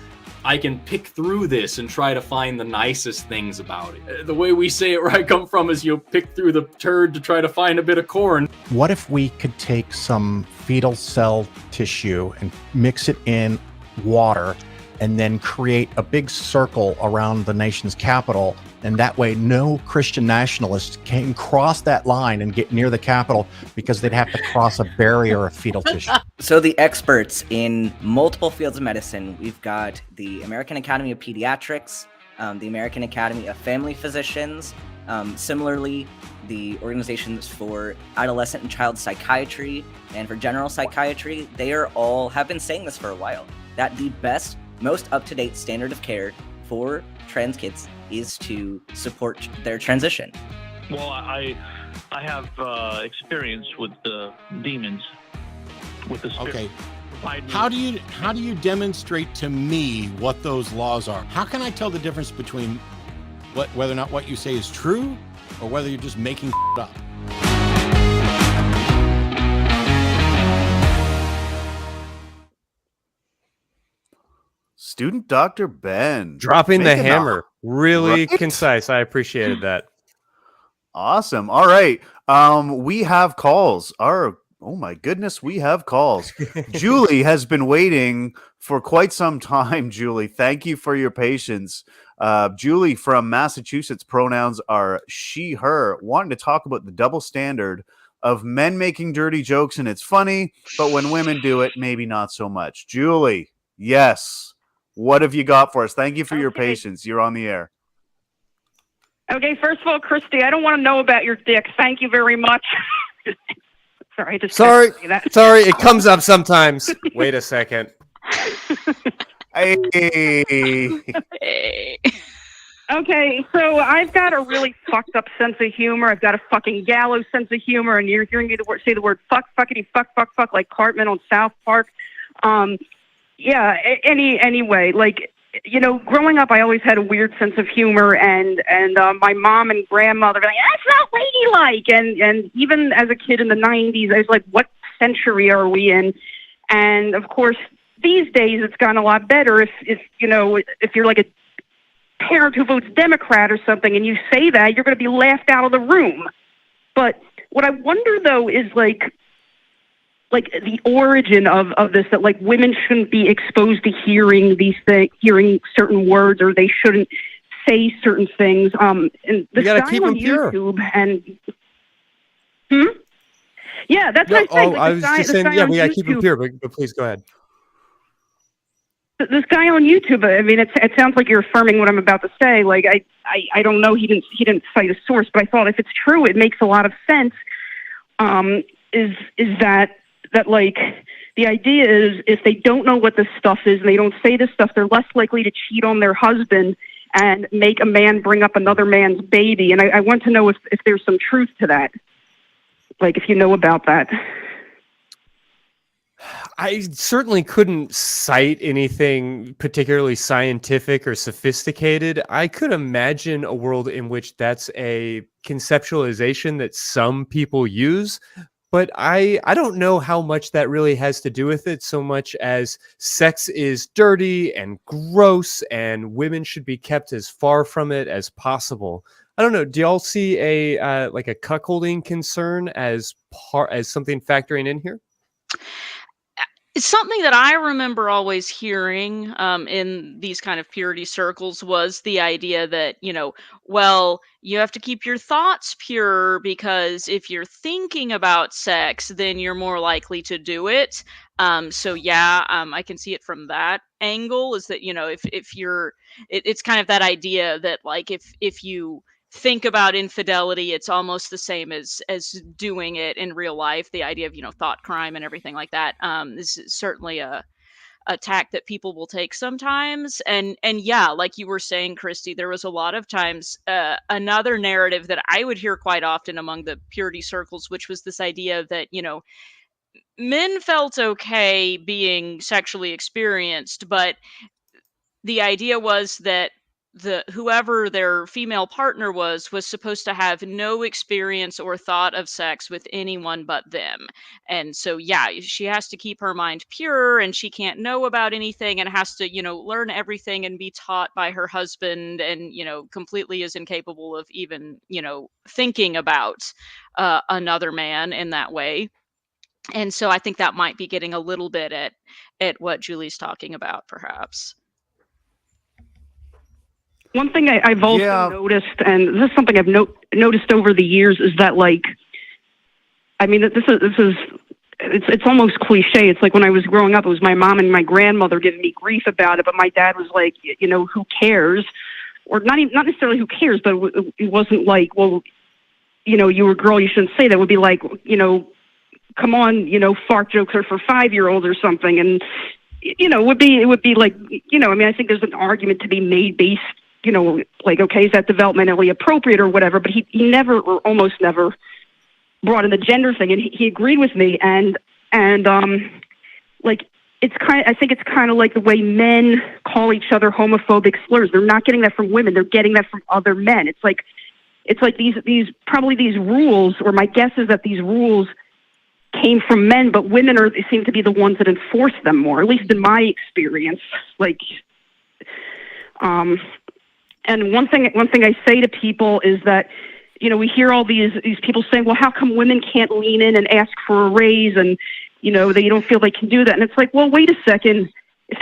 I can pick through this and try to find the nicest things about it. The way we say it where I come from is you pick through the turd to try to find a bit of corn. What if we could take some fetal cell tissue and mix it in water and then create a big circle around the nation's capital, and that way no Christian nationalists can cross that line and get near the Capitol, because they'd have to cross a barrier of fetal tissue. So the experts in multiple fields of medicine, we've got the American Academy of Pediatrics, the American Academy of Family Physicians, similarly the organizations for adolescent and child psychiatry and for general psychiatry, they have been saying this for a while, that the best, most up-to-date standard of care for trans kids is to support their transition. Well, I have experience with the demons, with the spirit. Okay. How do you demonstrate to me what those laws are? How can I tell the difference between whether or not what you say is true or whether you're just making up? Student Dr. Ben. Dropping the Making a- hammer. Really Right? concise. I appreciated that. Awesome. All right. We have calls. Oh my goodness, we have calls. Julie has been waiting for quite some time. Julie, thank you for your patience. Julie from Massachusetts, pronouns are she, her, wanting to talk about the double standard of men making dirty jokes, and it's funny, but when women do it, maybe not so much. Julie, yes. What have you got for us? Thank you for your patience. You're on the air. Okay, first of all, Christy, I don't want to know about your dick. Thank you very much. Sorry, I just Sorry, had to say that. sorry, it comes up sometimes. Wait a second. Hey. Hey. Okay, so I've got a really fucked up sense of humor. I've got a fucking gallows sense of humor, and you're hearing me say the word fuck, fuckity, fuck, like Cartman on South Park. Anyway, like, you know, growing up, I always had a weird sense of humor, and my mom and grandmother were like, that's not ladylike. And even as a kid in the 90s, I was like, what century are we in? And of course, these days it's gotten a lot better. If you're like a parent who votes Democrat or something and you say that, you're going to be laughed out of the room. But what I wonder, though, is like the origin of this, that like women shouldn't be exposed to hearing these things, hearing certain words, or they shouldn't say certain things. And this gotta guy keep on them pure. YouTube yeah, that's what I Oh, think. I was just saying, yeah, we gotta keep them pure, but please go ahead. This guy on YouTube, I mean, it sounds like you're affirming what I'm about to say. Like, I don't know, he didn't cite a source, but I thought if it's true, it makes a lot of sense. Is that like the idea is if they don't know what this stuff is and they don't say this stuff, they're less likely to cheat on their husband and make a man bring up another man's baby. And I want to know if there's some truth to that. Like, if you know about that. I certainly couldn't cite anything particularly scientific or sophisticated. I could imagine a world in which that's a conceptualization that some people use, but I don't know how much that really has to do with it, so much as sex is dirty and gross and women should be kept as far from it as possible. I don't know. Do y'all see a like a cuckolding concern as something factoring in here? It's something that I remember always hearing in these kind of purity circles was the idea that, well, you have to keep your thoughts pure because if you're thinking about sex, then you're more likely to do it. I can see it from that angle is that, if you're, it's kind of that idea that like if you think about infidelity, it's almost the same as doing it in real life. The idea of thought crime and everything like that is certainly a tack that people will take sometimes. And yeah, like you were saying, Christy, there was a lot of times another narrative that I would hear quite often among the purity circles, which was this idea that men felt okay being sexually experienced, but the idea was that whoever their female partner was supposed to have no experience or thought of sex with anyone but them. And so, yeah, she has to keep her mind pure and she can't know about anything and has to, learn everything and be taught by her husband and, completely is incapable of even, thinking about another man in that way. And so I think that might be getting a little bit at what Julie's talking about, perhaps. One thing I've also noticed, and this is something I've noticed over the years, is that it's almost cliche. It's like when I was growing up, it was my mom and my grandmother giving me grief about it, but my dad was like, who cares? Or not necessarily who cares, but it wasn't like, well, you were a girl, you shouldn't say that. It would be like, come on, fart jokes are for 5-year-olds or something, and it would be like, I think there's an argument to be made based. Like, okay, is that developmentally appropriate or whatever? But he never, or almost never, brought in the gender thing, and he agreed with me. And I think it's kind of like the way men call each other homophobic slurs. They're not getting that from women; they're getting that from other men. It's like these rules, or my guess is that these rules came from men, but women seem to be the ones that enforce them more. At least in my experience, like. And one thing I say to people is that, you know, we hear all these people saying, well, how come women can't lean in and ask for a raise, and, you know, they don't feel they can do that. And it's like, well, wait a second. If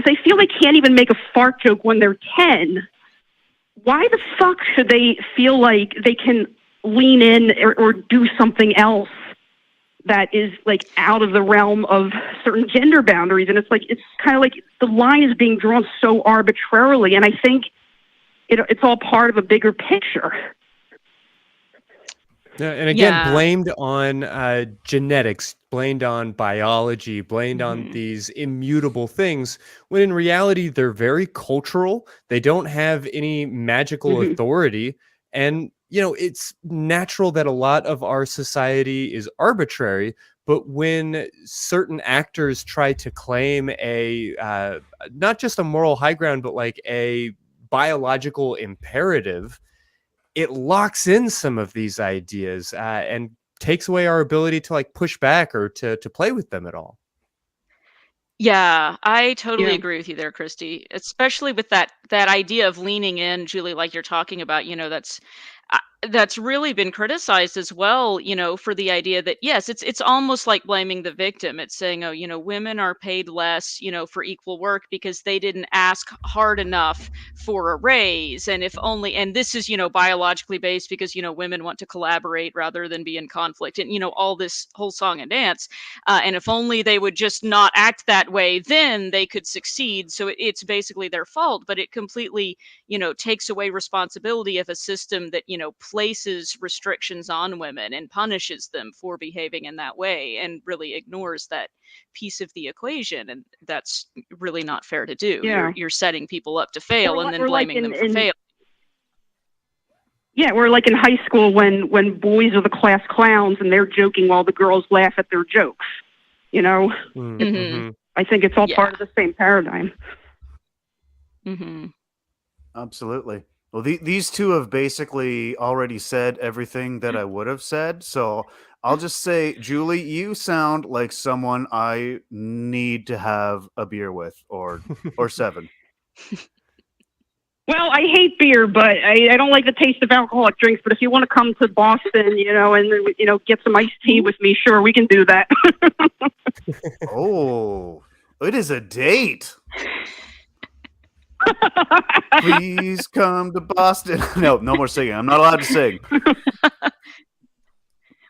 they feel they can't even make a fart joke when they're 10, why the fuck should they feel like they can lean in or do something else that is like out of the realm of certain gender boundaries? And it's kind of like the line is being drawn so arbitrarily. And I think it's all part of a bigger picture. Yeah, and again, blamed on genetics, blamed on biology, blamed on these immutable things, when in reality, they're very cultural. They don't have any magical authority. And, you know, it's natural that a lot of our society is arbitrary. But when certain actors try to claim not just a moral high ground, but like a biological imperative, it locks in some of these ideas and takes away our ability to like push back or to play with them at all. Yeah, I totally agree with you there, Christy, especially with that idea of leaning in, Julie, like you're talking about, you know, that's really been criticized as well, you know, for the idea that, yes, it's almost like blaming the victim. It's saying, oh, you know, women are paid less, you know, for equal work because they didn't ask hard enough for a raise. And this is, you know, biologically based because, you know, women want to collaborate rather than be in conflict, and, you know, all this whole song and dance. And if only they would just not act that way, then they could succeed. So it's basically their fault, but it completely, you know, takes away responsibility of a system that, you know, places restrictions on women and punishes them for behaving in that way, and really ignores that piece of the equation. And that's really not fair to do. You're setting people up to fail and then blaming them for failing. Yeah, we're like in high school when boys are the class clowns and they're joking while the girls laugh at their jokes. You know, I think it's all part of the same paradigm. Absolutely. Well, these two have basically already said everything that I would have said. So I'll just say, Julie, you sound like someone I need to have a beer with, or 7. Well, I hate beer, but I don't like the taste of alcoholic drinks. But if you want to come to Boston, you know, and, you know, get some iced tea with me, sure, we can do that. Oh, it is a date. Please come to Boston. No more singing. I'm not allowed to sing.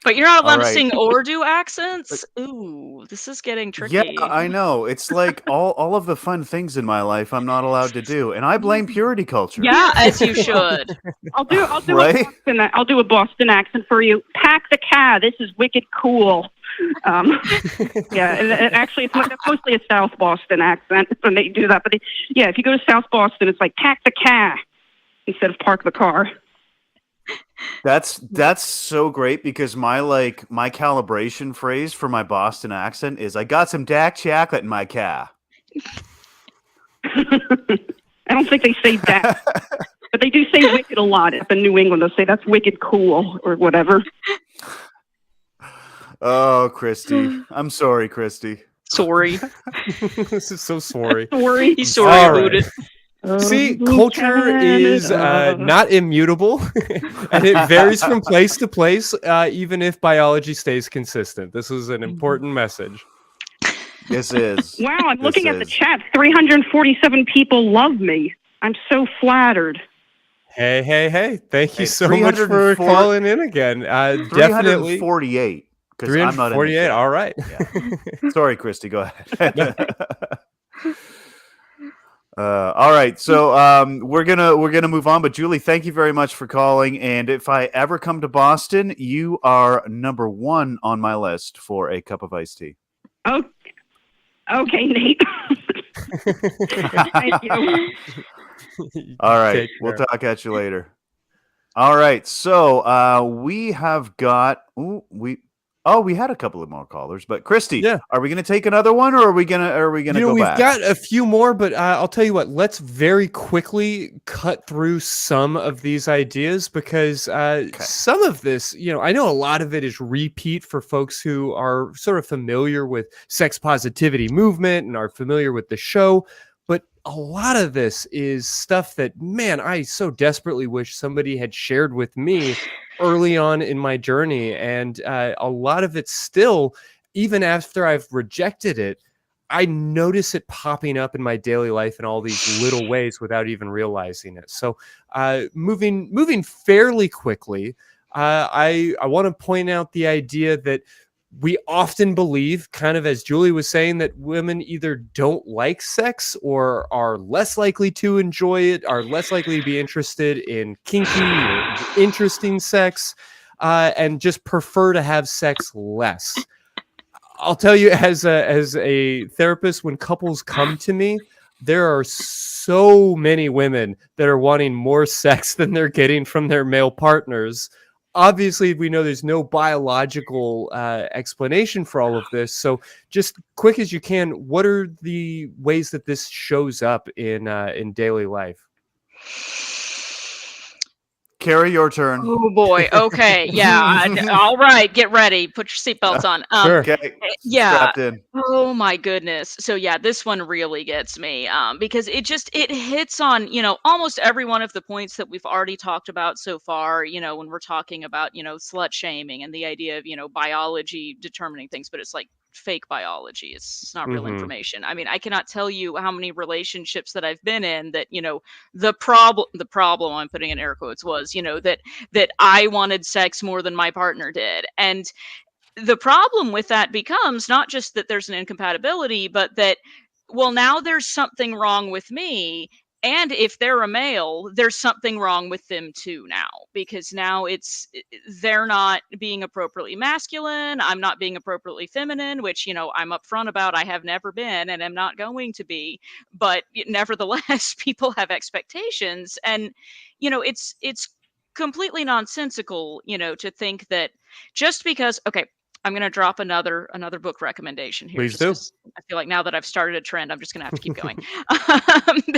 But you're not allowed to sing or do accents? Ooh, this is getting tricky. Yeah, I know. It's like all of the fun things in my life I'm not allowed to do. And I blame purity culture. Yeah, as you should. I'll do right? I'll do a Boston accent for you. Pack the car. This is wicked cool. Yeah, and actually it's mostly a South Boston accent when they do that. But if you go to South Boston, it's like pack the car instead of park the car. That's so great, because my calibration phrase for my Boston accent is, I got some dark chocolate in my car. I don't think they say that, but they do say wicked a lot up in New England. They'll say that's wicked cool or whatever. Oh, Christy. I'm sorry, Christy. Sorry. This is so sorry. Sorry. He's sorry about it. See, culture is not immutable, and it varies from place to place, even if biology stays consistent. This is an important message. This is. Wow, I'm looking at the chat. 347 people love me. I'm so flattered. Hey. Thank you so much for calling in again. Definitely. 348. 348, all right. Yeah. Sorry, Christy, go ahead. All right, so we're gonna move on. But Julie, thank you very much for calling. And if I ever come to Boston, you are number 1 on my list for a cup of iced tea. Oh, okay, Nate. Thank you. All right, we'll talk at you later. All right, so we have got we had a couple of more callers, but Christy, are we going to take another one, or are we going to go we've back? Got a few more, but I'll tell you what, let's very quickly cut through some of these ideas, because some of this, you know, I know a lot of it is repeat for folks who are sort of familiar with sex positivity movement and are familiar with the show, but a lot of this is stuff that, man, I so desperately wish somebody had shared with me early on in my journey. And a lot of it still, even after I've rejected it, I notice it popping up in my daily life in all these little ways without even realizing it. So moving fairly quickly, I want to point out the idea that we often believe, kind of as Julie was saying, that women either don't like sex or are less likely to enjoy it, are less likely to be interested in kinky or interesting sex, and just prefer to have sex less. I'll tell you, as a therapist, when couples come to me, there are so many women that are wanting more sex than they're getting from their male partners. Obviously, we know there's no biological explanation for all of this. So just quick as you can, what are the ways that this shows up in daily life? Kara, your turn. Oh boy. Okay. Yeah. All right. Get ready. Put your seatbelts on. Sure. Okay. Yeah. Strapped in. Oh my goodness. So yeah, this one really gets me because it hits on, almost every one of the points that we've already talked about so far, when we're talking about, slut shaming and the idea of, biology determining things, but it's like fake biology. It's not real information. I mean, I cannot tell you how many relationships that I've been in that, the problem I'm putting in air quotes was, that I wanted sex more than my partner did. And the problem with that becomes not just that there's an incompatibility, but that, well, now there's something wrong with me. And if they're a male, there's something wrong with them too now, because now they're not being appropriately masculine. I'm not being appropriately feminine, which, I'm upfront about. I have never been and am not going to be. But nevertheless, people have expectations. And, it's completely nonsensical, to think that just because, okay, I'm going to drop another book recommendation here. Please do. 'Cause I feel like now that I've started a trend, I'm just going to have to keep going.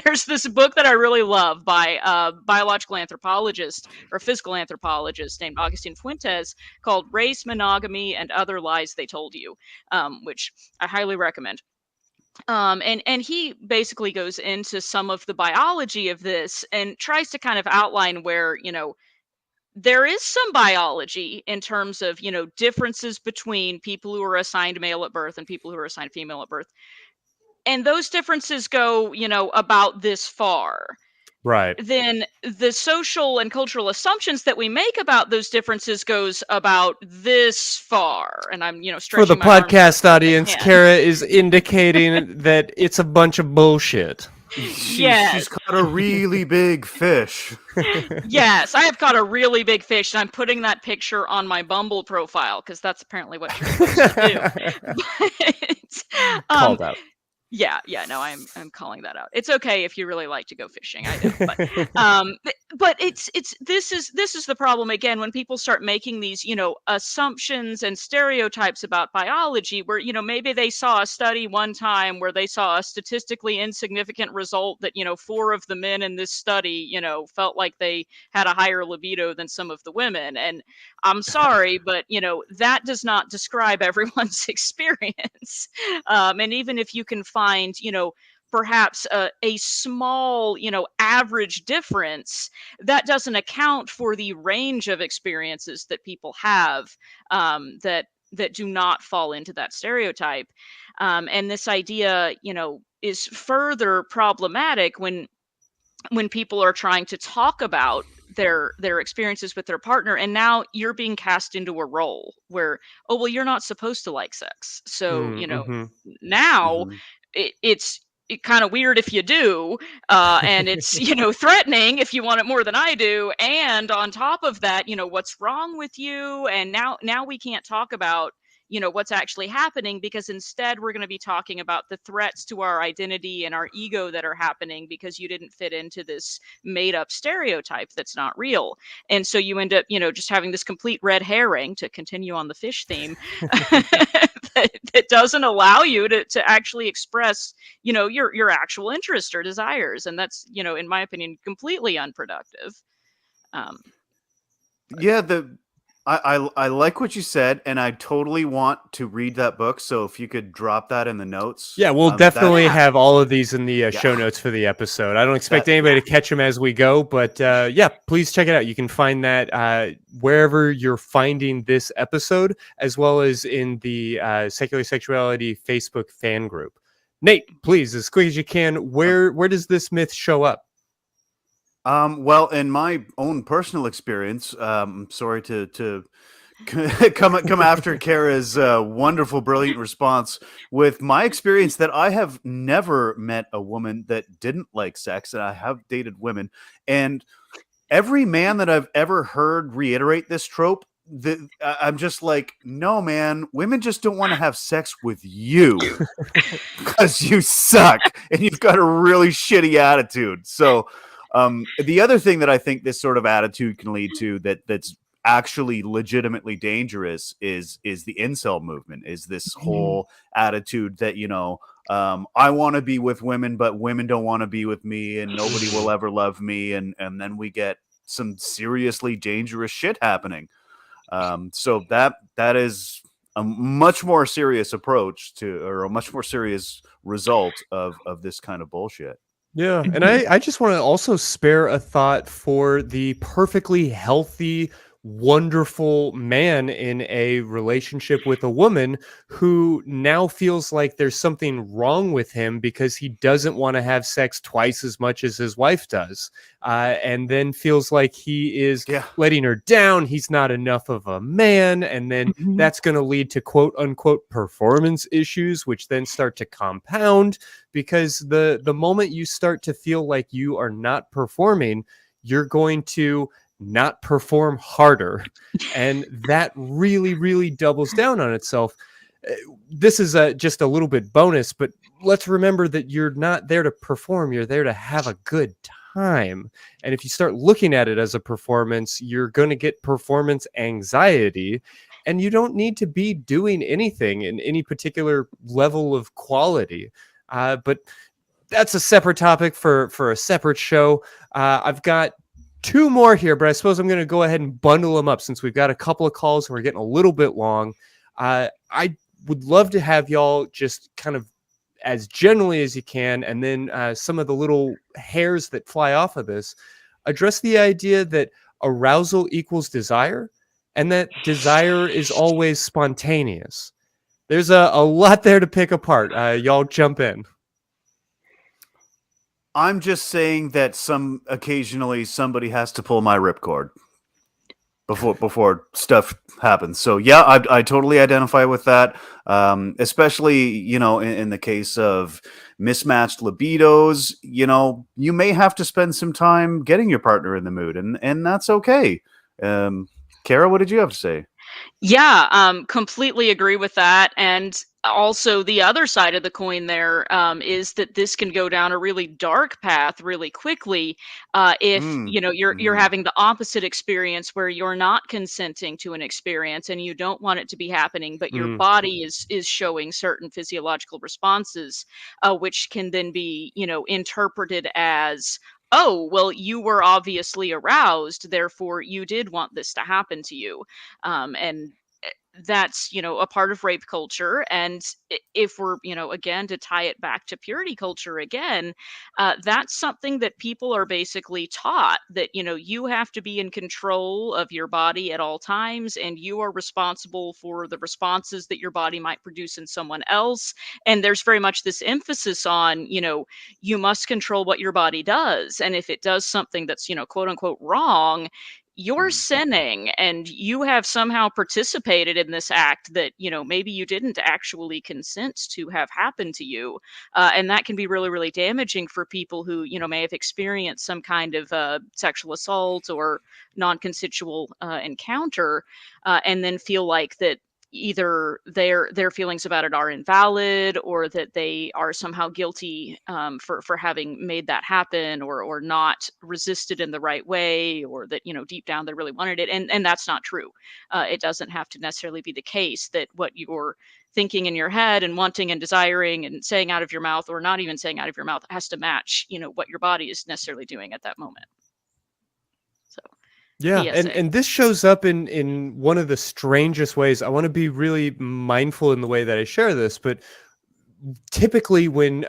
There's this book that I really love by a biological anthropologist or physical anthropologist named Augustine Fuentes called Race, Monogamy, and Other Lies They Told You, which I highly recommend. And he basically goes into some of the biology of this and tries to kind of outline where, there is some biology in terms of, differences between people who are assigned male at birth and people who are assigned female at birth. And those differences go, about this far. Right. Then the social and cultural assumptions that we make about those differences goes about this far. And I'm, For stretching the my arms as podcast far as I audience, can. Kara is indicating that it's a bunch of bullshit. Yes. She's caught a really big fish. Yes, I have caught a really big fish, and I'm putting that picture on my Bumble profile because that's apparently what you're supposed to do. Called out. Yeah, no, I'm calling that out. It's okay if you really like to go fishing. I do, but this is the problem again when people start making these assumptions and stereotypes about biology where maybe they saw a study one time where they saw a statistically insignificant result that 4 of the men in this study felt like they had a higher libido than some of the women, and I'm sorry, but that does not describe everyone's experience. And even if you can find, perhaps a small, average difference, that doesn't account for the range of experiences that people have that do not fall into that stereotype. And this idea, is further problematic when people are trying to talk about their experiences with their partner, and now you're being cast into a role where, oh well, you're not supposed to like sex, so now it's kind of weird if you do, and it's threatening if you want it more than I do, and on top of that, what's wrong with you, and now we can't talk about what's actually happening, because instead we're going to be talking about the threats to our identity and our ego that are happening because you didn't fit into this made up stereotype that's not real. And so you end up, just having this complete red herring, to continue on the fish theme, that doesn't allow you to actually express, your actual interest or desires. And that's, in my opinion, completely unproductive. Yeah, I like what you said, and I totally want to read that book. So if you could drop that in the notes, Yeah, we'll that definitely Yeah. have all of these in the Yeah. show notes for the episode. I don't expect That- anybody to catch them as we go, but yeah, please check it out. You can find that wherever you're finding this episode, as well as in the Secular Sexuality Facebook fan group. Nate, please, as quick as you can, where does this myth show up? Well, in my own personal experience, sorry to come after Kara's wonderful, brilliant response. With my experience, that I have never met a woman that didn't like sex, and I have dated women, and every man that I've ever heard reiterate this trope, I'm just like, no, man, women just don't want to have sex with you because you suck and you've got a really shitty attitude. So the other thing that I think this sort of attitude can lead to that's actually legitimately dangerous is the incel movement, is this whole attitude that, I want to be with women, but women don't want to be with me, and nobody will ever love me. And then we get some seriously dangerous shit happening. So that is a much more serious approach to, or a much more serious result of this kind of bullshit. Yeah, and I just want to also spare a thought for the perfectly healthy, wonderful man in a relationship with a woman who now feels like there's something wrong with him because he doesn't want to have sex twice as much as his wife does, and then feels like he is letting her down. He's not enough of a man, and then that's going to lead to quote unquote performance issues, which then start to compound. Because the moment you start to feel like you are not performing, you're going to not perform harder. And that really, really doubles down on itself. This is just a little bit bonus, but let's remember that you're not there to perform. You're there to have a good time. And if you start looking at it as a performance, you're going to get performance anxiety. And you don't need to be doing anything in any particular level of quality. But that's a separate topic for a separate show. I've got two more here, but I suppose I'm going to go ahead and bundle them up since we've got a couple of calls and we're getting a little bit long. I would love to have y'all just kind of as generally as you can, and then some of the little hairs that fly off of this, address the idea that arousal equals desire and that desire is always spontaneous. There's a lot there to pick apart. Y'all jump in. I'm just saying that occasionally somebody has to pull my ripcord before stuff happens. So yeah, I totally identify with that. Especially, in the case of mismatched libidos, you may have to spend some time getting your partner in the mood, and that's okay. Kara, what did you have to say? Yeah, completely agree with that. And also, the other side of the coin there is that this can go down a really dark path really quickly if you're having the opposite experience where you're not consenting to an experience and you don't want it to be happening, but your body is showing certain physiological responses, which can then be interpreted as, oh, well, you were obviously aroused, therefore you did want this to happen to you. And that's a part of rape culture. And if we're again, to tie it back to purity culture again, that's something that people are basically taught, that you have to be in control of your body at all times, and you are responsible for the responses that your body might produce in someone else. And there's very much this emphasis on you must control what your body does, and if it does something that's quote unquote wrong, you're sinning, and you have somehow participated in this act that maybe you didn't actually consent to have happen to you. And that can be really, really damaging for people who may have experienced some kind of sexual assault or non-consensual encounter, and then feel like that either their feelings about it are invalid, or that they are somehow guilty for having made that happen, or not resisted in the right way, or that deep down they really wanted it, and that's not true. It doesn't have to necessarily be the case that what you're thinking in your head and wanting and desiring and saying out of your mouth, or not even saying out of your mouth, has to match what your body is necessarily doing at that moment. So Yeah, PSA. and this shows up in one of the strangest ways. I want to be really mindful in the way that I share this, but typically when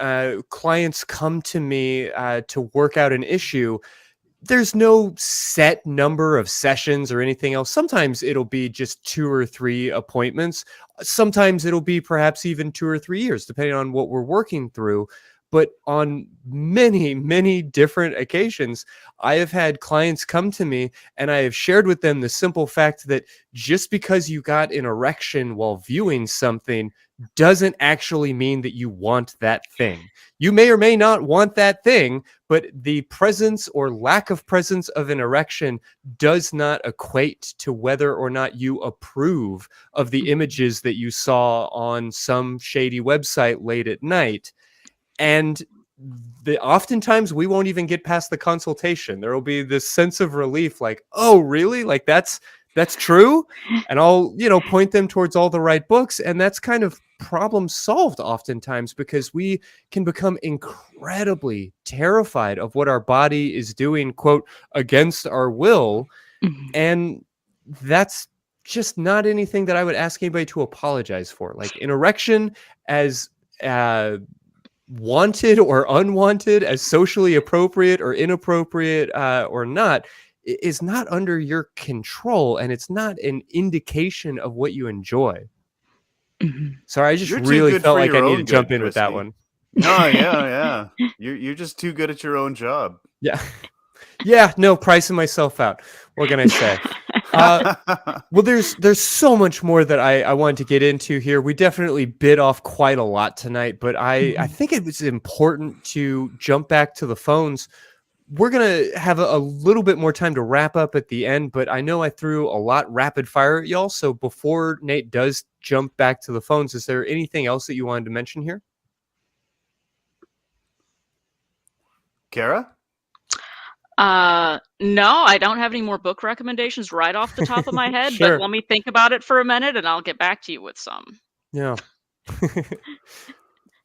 clients come to me to work out an issue, there's no set number of sessions or anything else. Sometimes it'll be just 2 or 3 appointments. Sometimes it'll be perhaps even 2 or 3 years, depending on what we're working through. But on many, many different occasions, I have had clients come to me and I have shared with them the simple fact that just because you got an erection while viewing something doesn't actually mean that you want that thing. You may or may not want that thing, but the presence or lack of presence of an erection does not equate to whether or not you approve of the images that you saw on some shady website late at night. And oftentimes we won't even get past the consultation. There will be this sense of relief, like, oh, really? Like that's true? And I'll, point them towards all the right books. And that's kind of problem solved oftentimes, because we can become incredibly terrified of what our body is doing, quote, against our will. And that's just not anything that I would ask anybody to apologize for. Like an erection, as wanted or unwanted, as socially appropriate or inappropriate or not, is not under your control, and it's not an indication of what you enjoy. Sorry, I just really felt like I need to jump in with that one. No, yeah. You're just too good at your own job. Yeah, no, pricing myself out. What can I say? Well, there's so much more that I wanted to get into here. We definitely bit off quite a lot tonight, but I think it was important to jump back to the phones. We're going to have a little bit more time to wrap up at the end, but I know I threw a lot rapid fire at y'all. So before Nate does jump back to the phones, is there anything else that you wanted to mention here? Kara? No, I don't have any more book recommendations right off the top of my head, Sure. but let me think about it for a minute and I'll get back to you with some. Yeah.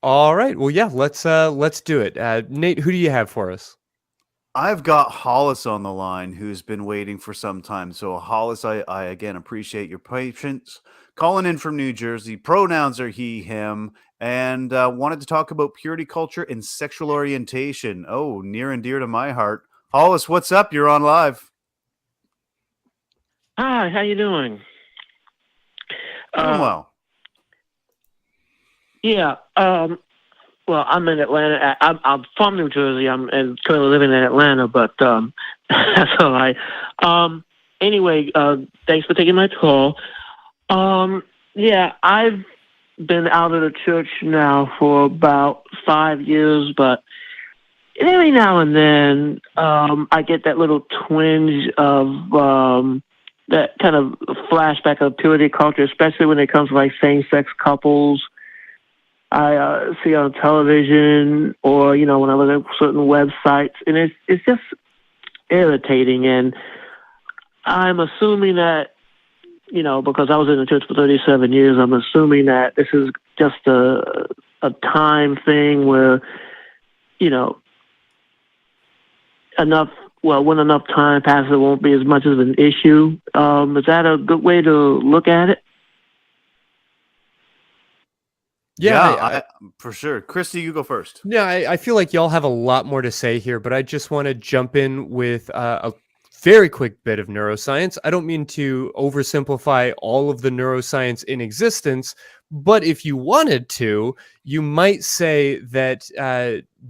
All right. Well, yeah, let's do it. Nate, who do you have for us? I've got Hollis on the line, who's been waiting for some time. So Hollis, I again appreciate your patience. Calling in from New Jersey. Pronouns are he, him, and wanted to talk about purity culture and sexual orientation. Oh, near and dear to my heart. Hollis, what's up? You're on live. Hi, how you doing? Doing well. Yeah. Well, I'm in Atlanta. I'm from New Jersey. I'm currently living in Atlanta, but that's all right. Anyway, thanks for taking my call. Yeah, I've been out of the church now for about 5 years, but every now and then I get that little twinge of that kind of flashback of purity culture, especially when it comes to like same-sex couples. I see on television, or when I look at certain websites, and it's just irritating. And I'm assuming that because I was in the church for 37 years, I'm assuming that this is just a time thing where when enough time passes, it won't be as much of an issue. Is that a good way to look at it? Yeah, for sure. Christy, you go first. Yeah, I feel like y'all have a lot more to say here, but I just want to jump in with a very quick bit of neuroscience. I don't mean to oversimplify all of the neuroscience in existence, but if you wanted to, you might say that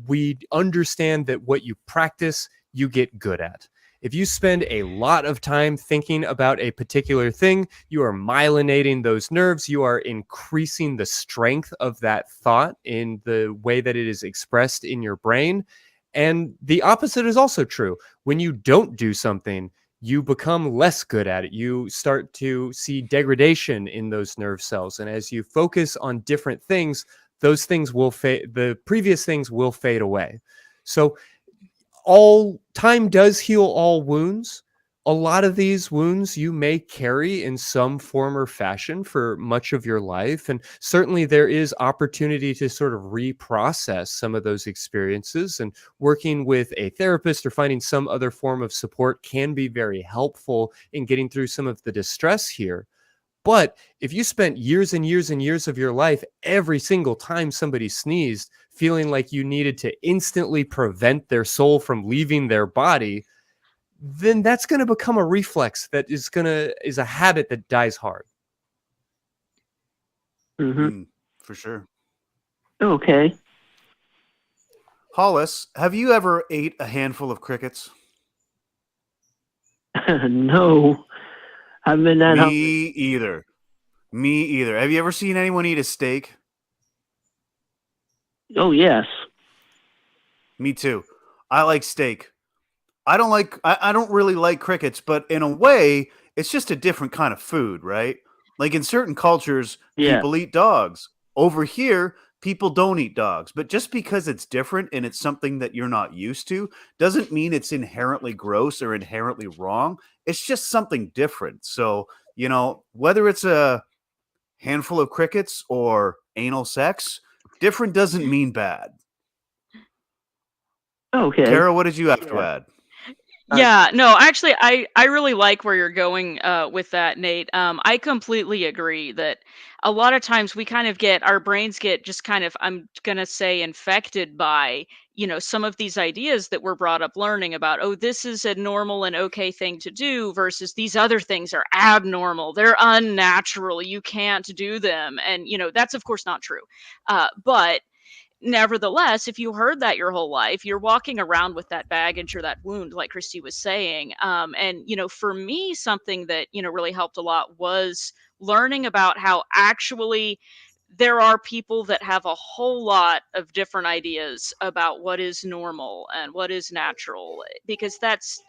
we understand that what you practice, you get good at. If you spend a lot of time thinking about a particular thing, you are myelinating those nerves. You are increasing the strength of that thought in the way that it is expressed in your brain. And the opposite is also true. When you don't do something, you become less good at it. You start to see degradation in those nerve cells. And as you focus on different things, those things will fade. The previous things will fade away. So all time does heal all wounds, a lot of these wounds you may carry in some form or fashion for much of your life. And certainly there is opportunity to sort of reprocess some of those experiences. And working with a therapist or finding some other form of support can be very helpful in getting through some of the distress here. But if you spent years and years and years of your life, every single time somebody sneezed, feeling like you needed to instantly prevent their soul from leaving their body, then that's going to become a reflex that is a habit that dies hard. For sure. Okay. Hollis, have you ever ate a handful of crickets? No. I've been that hungry. Me either. Have you ever seen anyone eat a steak? Oh, yes. Me too. I like steak. I don't really like crickets, but in a way, it's just a different kind of food, right? Like in certain cultures, people eat dogs. Over here, people don't eat dogs. But just because it's different and it's something that you're not used to doesn't mean it's inherently gross or inherently wrong. It's just something different. So, whether it's a handful of crickets or anal sex, different doesn't mean bad. Okay. Kara, what did you have to add? Yeah, no, actually, I really like where you're going with that, Nate. I completely agree that a lot of times we kind of our brains get just kind of, I'm gonna say, infected by, some of these ideas that we're brought up learning about, oh, this is a normal and okay thing to do versus these other things are abnormal, they're unnatural, you can't do them. And, that's of course not true. But nevertheless, if you heard that your whole life, you're walking around with that baggage or that wound, like Christy was saying. And, for me, something that, really helped a lot was learning about how actually there are people that have a whole lot of different ideas about what is normal and what is natural, because that's,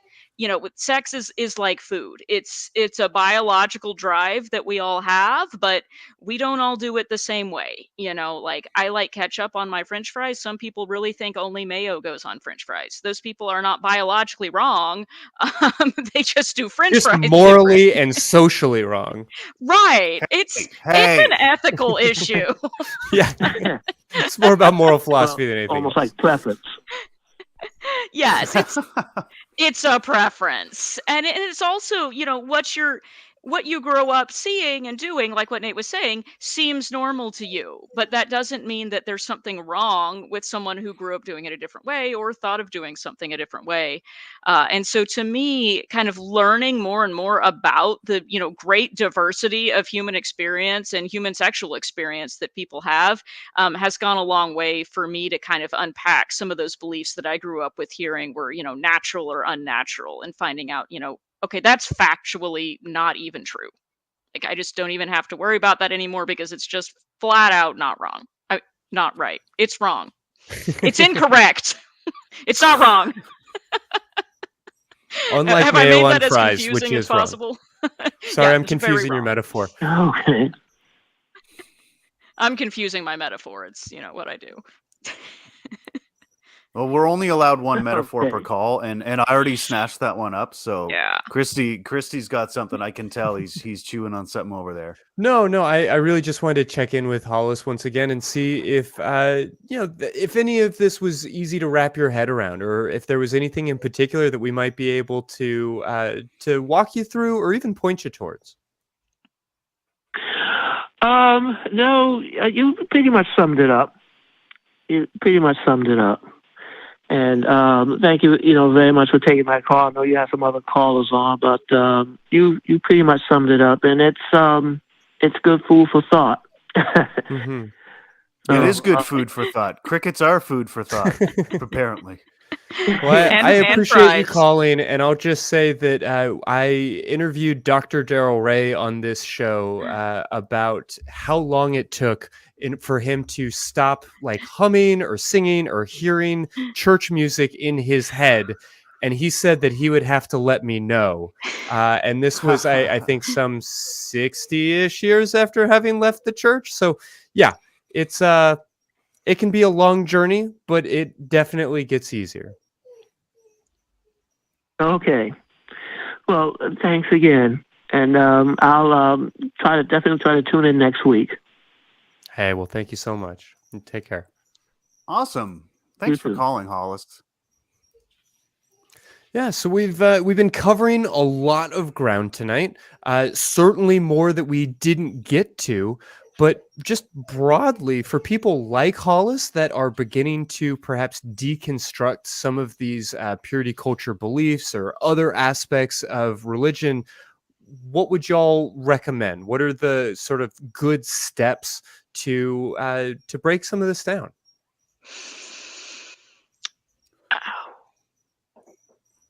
with sex is like food. It's a biological drive that we all have, but we don't all do it the same way. Like I like ketchup on my French fries. Some people really think only mayo goes on French fries. Those people are not biologically wrong. They just do French Just fries morally different. and socially wrong. Right. It's an ethical issue. Yeah. It's more about moral philosophy than anything Almost else. like preference. Yes, it's a preference. And it's also, what you grow up seeing and doing, like what Nate was saying, seems normal to you. But that doesn't mean that there's something wrong with someone who grew up doing it a different way or thought of doing something a different way. And so to me, kind of learning more and more about the, great diversity of human experience and human sexual experience that people have has gone a long way for me to kind of unpack some of those beliefs that I grew up with hearing were, natural or unnatural, and finding out, okay, that's factually not even true. Like, I just don't even have to worry about that anymore because it's just flat out not wrong. Not right. It's wrong. It's incorrect. It's not wrong. Unlike have I mayo made on that as fries, confusing which as is wrong. possible? Sorry, Yeah, I'm it's very confusing your wrong. metaphor. Okay. I'm confusing my metaphor. It's, what I do. Well, we're only allowed one metaphor per Okay. call, and I already snatched that one up. So Yeah. Christy's got something. I can tell he's chewing on something over there. No, I really just wanted to check in with Hollis once again and see if if any of this was easy to wrap your head around, or if there was anything in particular that we might be able to walk you through or even point you towards. No, you pretty much summed it up. And thank you, very much for taking my call. I know you have some other callers on, but you pretty much summed it up, and it's good food for thought. Mm-hmm. It is good food for thought. Crickets are food for thought, apparently. Well, I And appreciate you fries. calling, and I'll just say that I interviewed Dr. Daryl Ray on this show about how long it took for him to stop like humming or singing or hearing church music in his head. And he said that he would have to let me know. And this was, I think, some 60-ish years after having left the church. So, yeah, it's it can be a long journey, but it definitely gets easier. Okay. Well, thanks again, and I'll definitely try to tune in next week. Hey, well, thank you so much. And take care. Awesome. Thanks for calling, Hollis. Yeah, so we've been covering a lot of ground tonight. Certainly more that we didn't get to, but just broadly for people like Hollis that are beginning to perhaps deconstruct some of these purity culture beliefs or other aspects of religion, what would y'all recommend? What are the sort of good steps to break some of this down?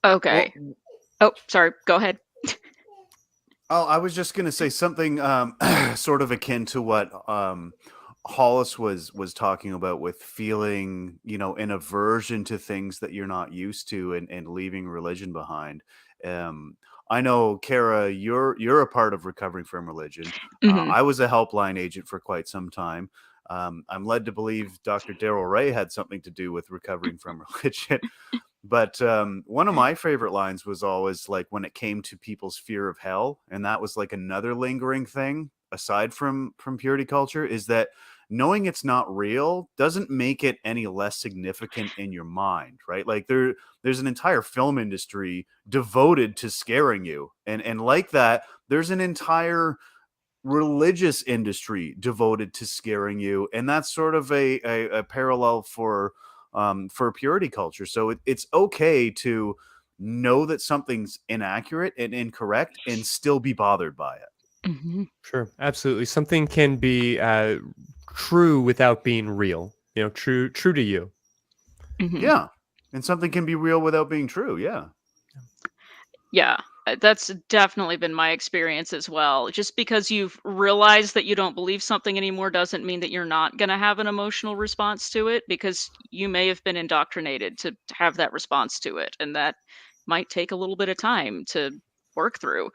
Okay. Oh, sorry. Go ahead. Oh, I was just going to say something sort of akin to what Hollis was talking about with feeling, an aversion to things that you're not used to and leaving religion behind. I know, Kara, you're a part of recovering from religion. Mhm. I was a helpline agent for quite some time. I'm led to believe Dr. Daryl Ray had something to do with recovering from religion. But one of my favorite lines was always like when it came to people's fear of hell, and that was like another lingering thing aside from purity culture, is that knowing it's not real doesn't make it any less significant in your mind, right? Like there's an entire film industry devoted to scaring you, and like that, there's an entire religious industry devoted to scaring you, and that's sort of a parallel for purity culture. So it's okay to know that something's inaccurate and incorrect and still be bothered by it. Mhm. Sure, absolutely. Something can be true without being real. True to you. Mhm. Yeah, and something can be real without being true. Yeah. Yeah, that's definitely been my experience as well. Just because you've realized that you don't believe something anymore doesn't mean that you're not going to have an emotional response to it, because you may have been indoctrinated to have that response to it. And that might take a little bit of time to work through.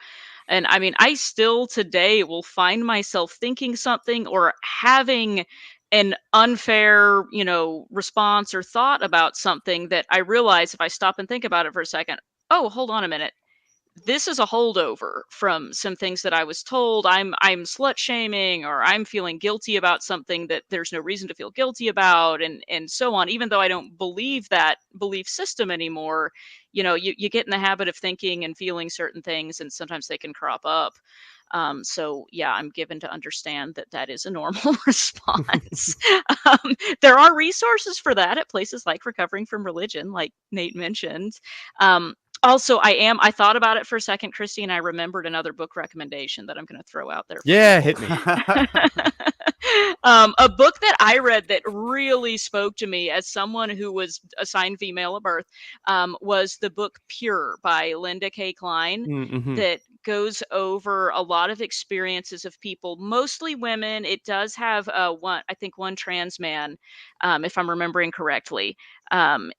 And I mean, I still today will find myself thinking something or having an unfair, response or thought about something that I realize if I stop and think about it for a second, oh, hold on a minute, this is a holdover from some things that I was told. I'm slut shaming, or I'm feeling guilty about something that there's no reason to feel guilty about, and so on. Even though I don't believe that belief system anymore, you get in the habit of thinking and feeling certain things, and sometimes they can crop up. So yeah, I'm given to understand that that is a normal response. There are resources for that at places like Recovering from Religion, like Nate mentioned. Also, I thought about it for a second, Christy, and I remembered another book recommendation that I'm going to throw out there. Yeah, hit me. A book that I read that really spoke to me as someone who was assigned female at birth was the book Pure by Linda K. Klein, Mm-hmm. that goes over a lot of experiences of people, mostly women. It does have one trans man, if I'm remembering correctly,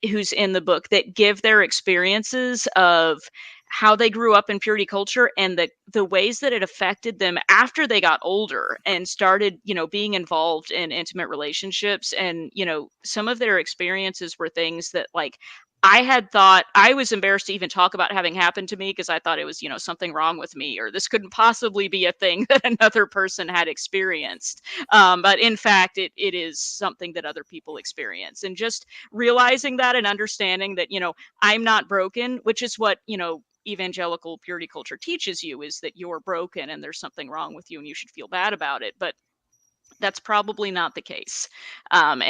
who's in the book, that give their experiences of how they grew up in purity culture and the ways that it affected them after they got older and started, being involved in intimate relationships. And, some of their experiences were things that, like, I had thought I was embarrassed to even talk about having happened to me, because I thought it was, something wrong with me, or this couldn't possibly be a thing that another person had experienced. But in fact, it is something that other people experience. And just realizing that and understanding that, I'm not broken, which is what, evangelical purity culture teaches you, is that you're broken and there's something wrong with you and you should feel bad about it. But that's probably not the case. And,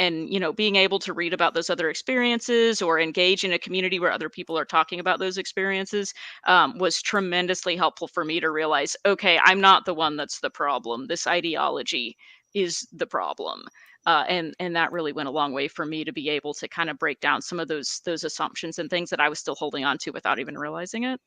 being able to read about those other experiences or engage in a community where other people are talking about those experiences was tremendously helpful for me to realize, okay, I'm not the one that's the problem. This ideology is the problem. And that really went a long way for me to be able to kind of break down some of those assumptions and things that I was still holding on to without even realizing it.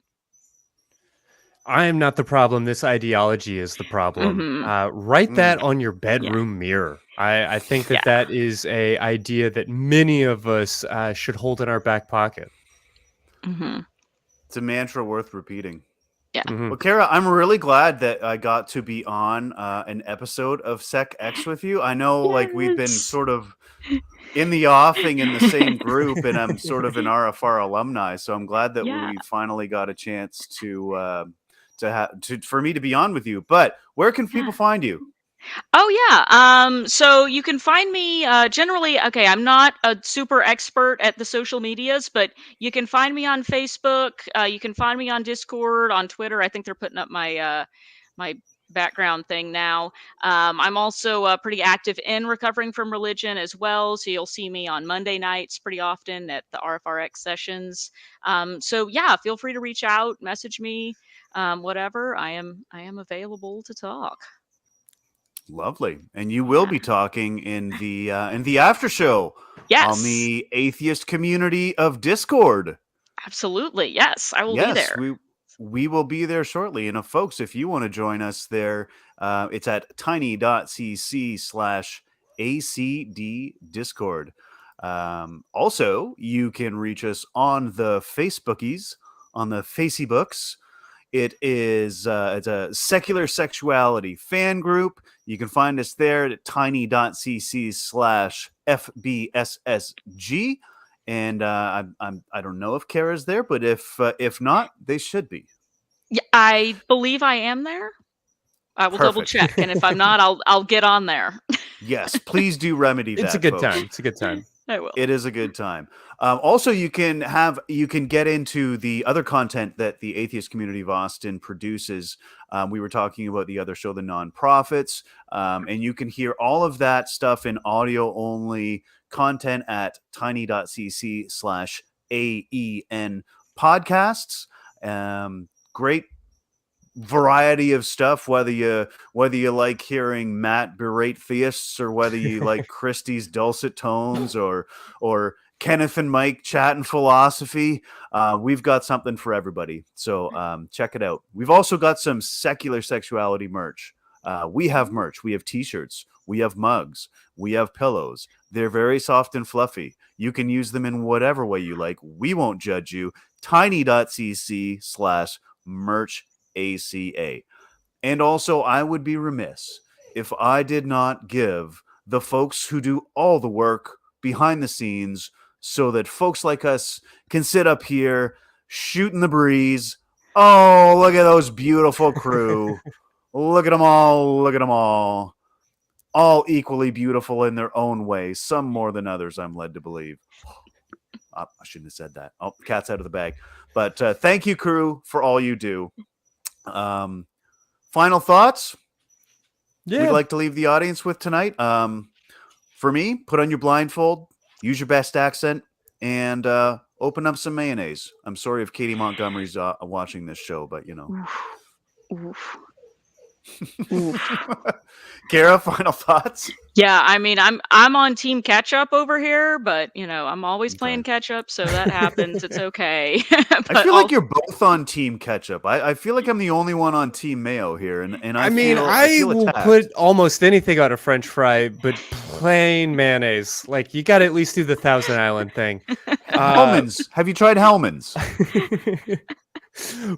I am not the problem. This ideology is the problem. Mhm. Write that on your bedroom mirror. I think that that is a idea that many of us should hold in our back pocket. Mhm. It's a mantra worth repeating. Yeah. Well, Kara, I'm really glad that I got to be on an episode of SecX with you. I know, like, we've been Yes. sort of in the offing in the same group, and I'm sort of an RFR alumni. So I'm glad that Yeah. we finally got a chance for me to be on with you. But where can people find you? Oh yeah. So you can find me generally. Okay, I'm not a super expert at the social medias, but you can find me on Facebook. You can find me on Discord, on Twitter. I think they're putting up my background thing now. I'm also pretty active in recovering from religion as well. So you'll see me on Monday nights pretty often at the RFRX sessions. So yeah, feel free to reach out, message me, whatever. I am available to talk. Lovely. And you will be talking in the after show Yes. on the atheist community of Discord. Absolutely. Yes, I will be Yes, there. we will be there shortly. And folks, if you want to join us there, it's at tiny.cc/ACD Discord. Also, you can reach us on the Facebookies, on the Facebooks. It is it's a Secular Sexuality fan group. You can find us there at tiny.cc/FBSSG. And I don't know if Kara's there, but if not, they should be. Yeah, I believe I am there. I will double Perfect. check, and if I'm not, I'll get on there. Yes, please do remedy that. It's a good folks. time. It's a good time. I will. It is a good time. Also, you can get into the other content that the Atheist Community of Austin produces. We were talking about the other show, The Nonprofits, and you can hear all of that stuff in audio only content at tiny.cc/AEN podcasts. Great variety of stuff, whether you like hearing Matt berate theists, or whether you like Christy's dulcet tones, or Kenneth and Mike chatting philosophy. We've got something for everybody, so check it out. We've also got some Secular Sexuality merch. We have merch. We have t-shirts. We have mugs. We have pillows. They're very soft and fluffy. You can use them in whatever way you like. We won't judge you. tiny.cc/merch ACA. And also, I would be remiss if I did not give the folks who do all the work behind the scenes so that folks like us can sit up here shooting the breeze. Oh, look at those beautiful crew. Look at them all. Look at them all. All equally beautiful in their own way. Some more than others, I'm led to believe. I shouldn't have said that. Oh, cat's out of the bag. But thank you, crew, for all you do. Final thoughts? Yeah. We'd like to leave the audience with tonight. For me, put on your blindfold, use your best accent, and open up some mayonnaise. I'm sorry if Katie Montgomery's watching this show, but you know. Oof. Kara, final thoughts? Yeah, I mean, I'm on team catch up over here, but you know, I'm always playing catch up, so that happens. It's okay. I feel like you're both on team ketchup. I feel like I'm the only one on team mayo here, and I feel will attacked. put almost anything on a French fry, but plain mayonnaise. Like, you got to at least do the Thousand Island thing. Hellman's. Have you tried Hellman's?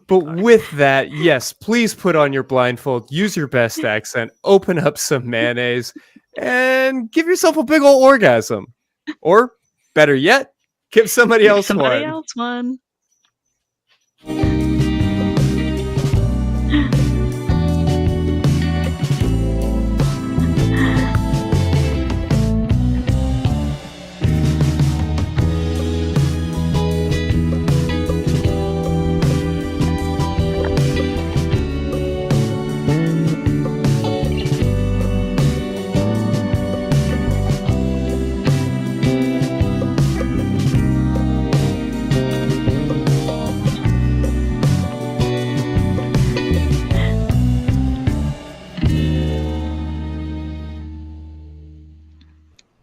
But with that, yes, please put on your blindfold, use your best accent, open up some mayonnaise, and give yourself a big old orgasm. Or, better yet, give somebody else one.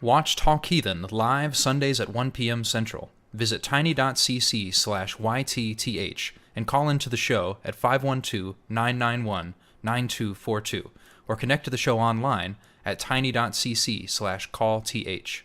Watch Talk Heathen live Sundays at 1 p.m. Central. Visit tiny.cc/YTTH and call into the show at 512-991-9242 or connect to the show online at tiny.cc/callth.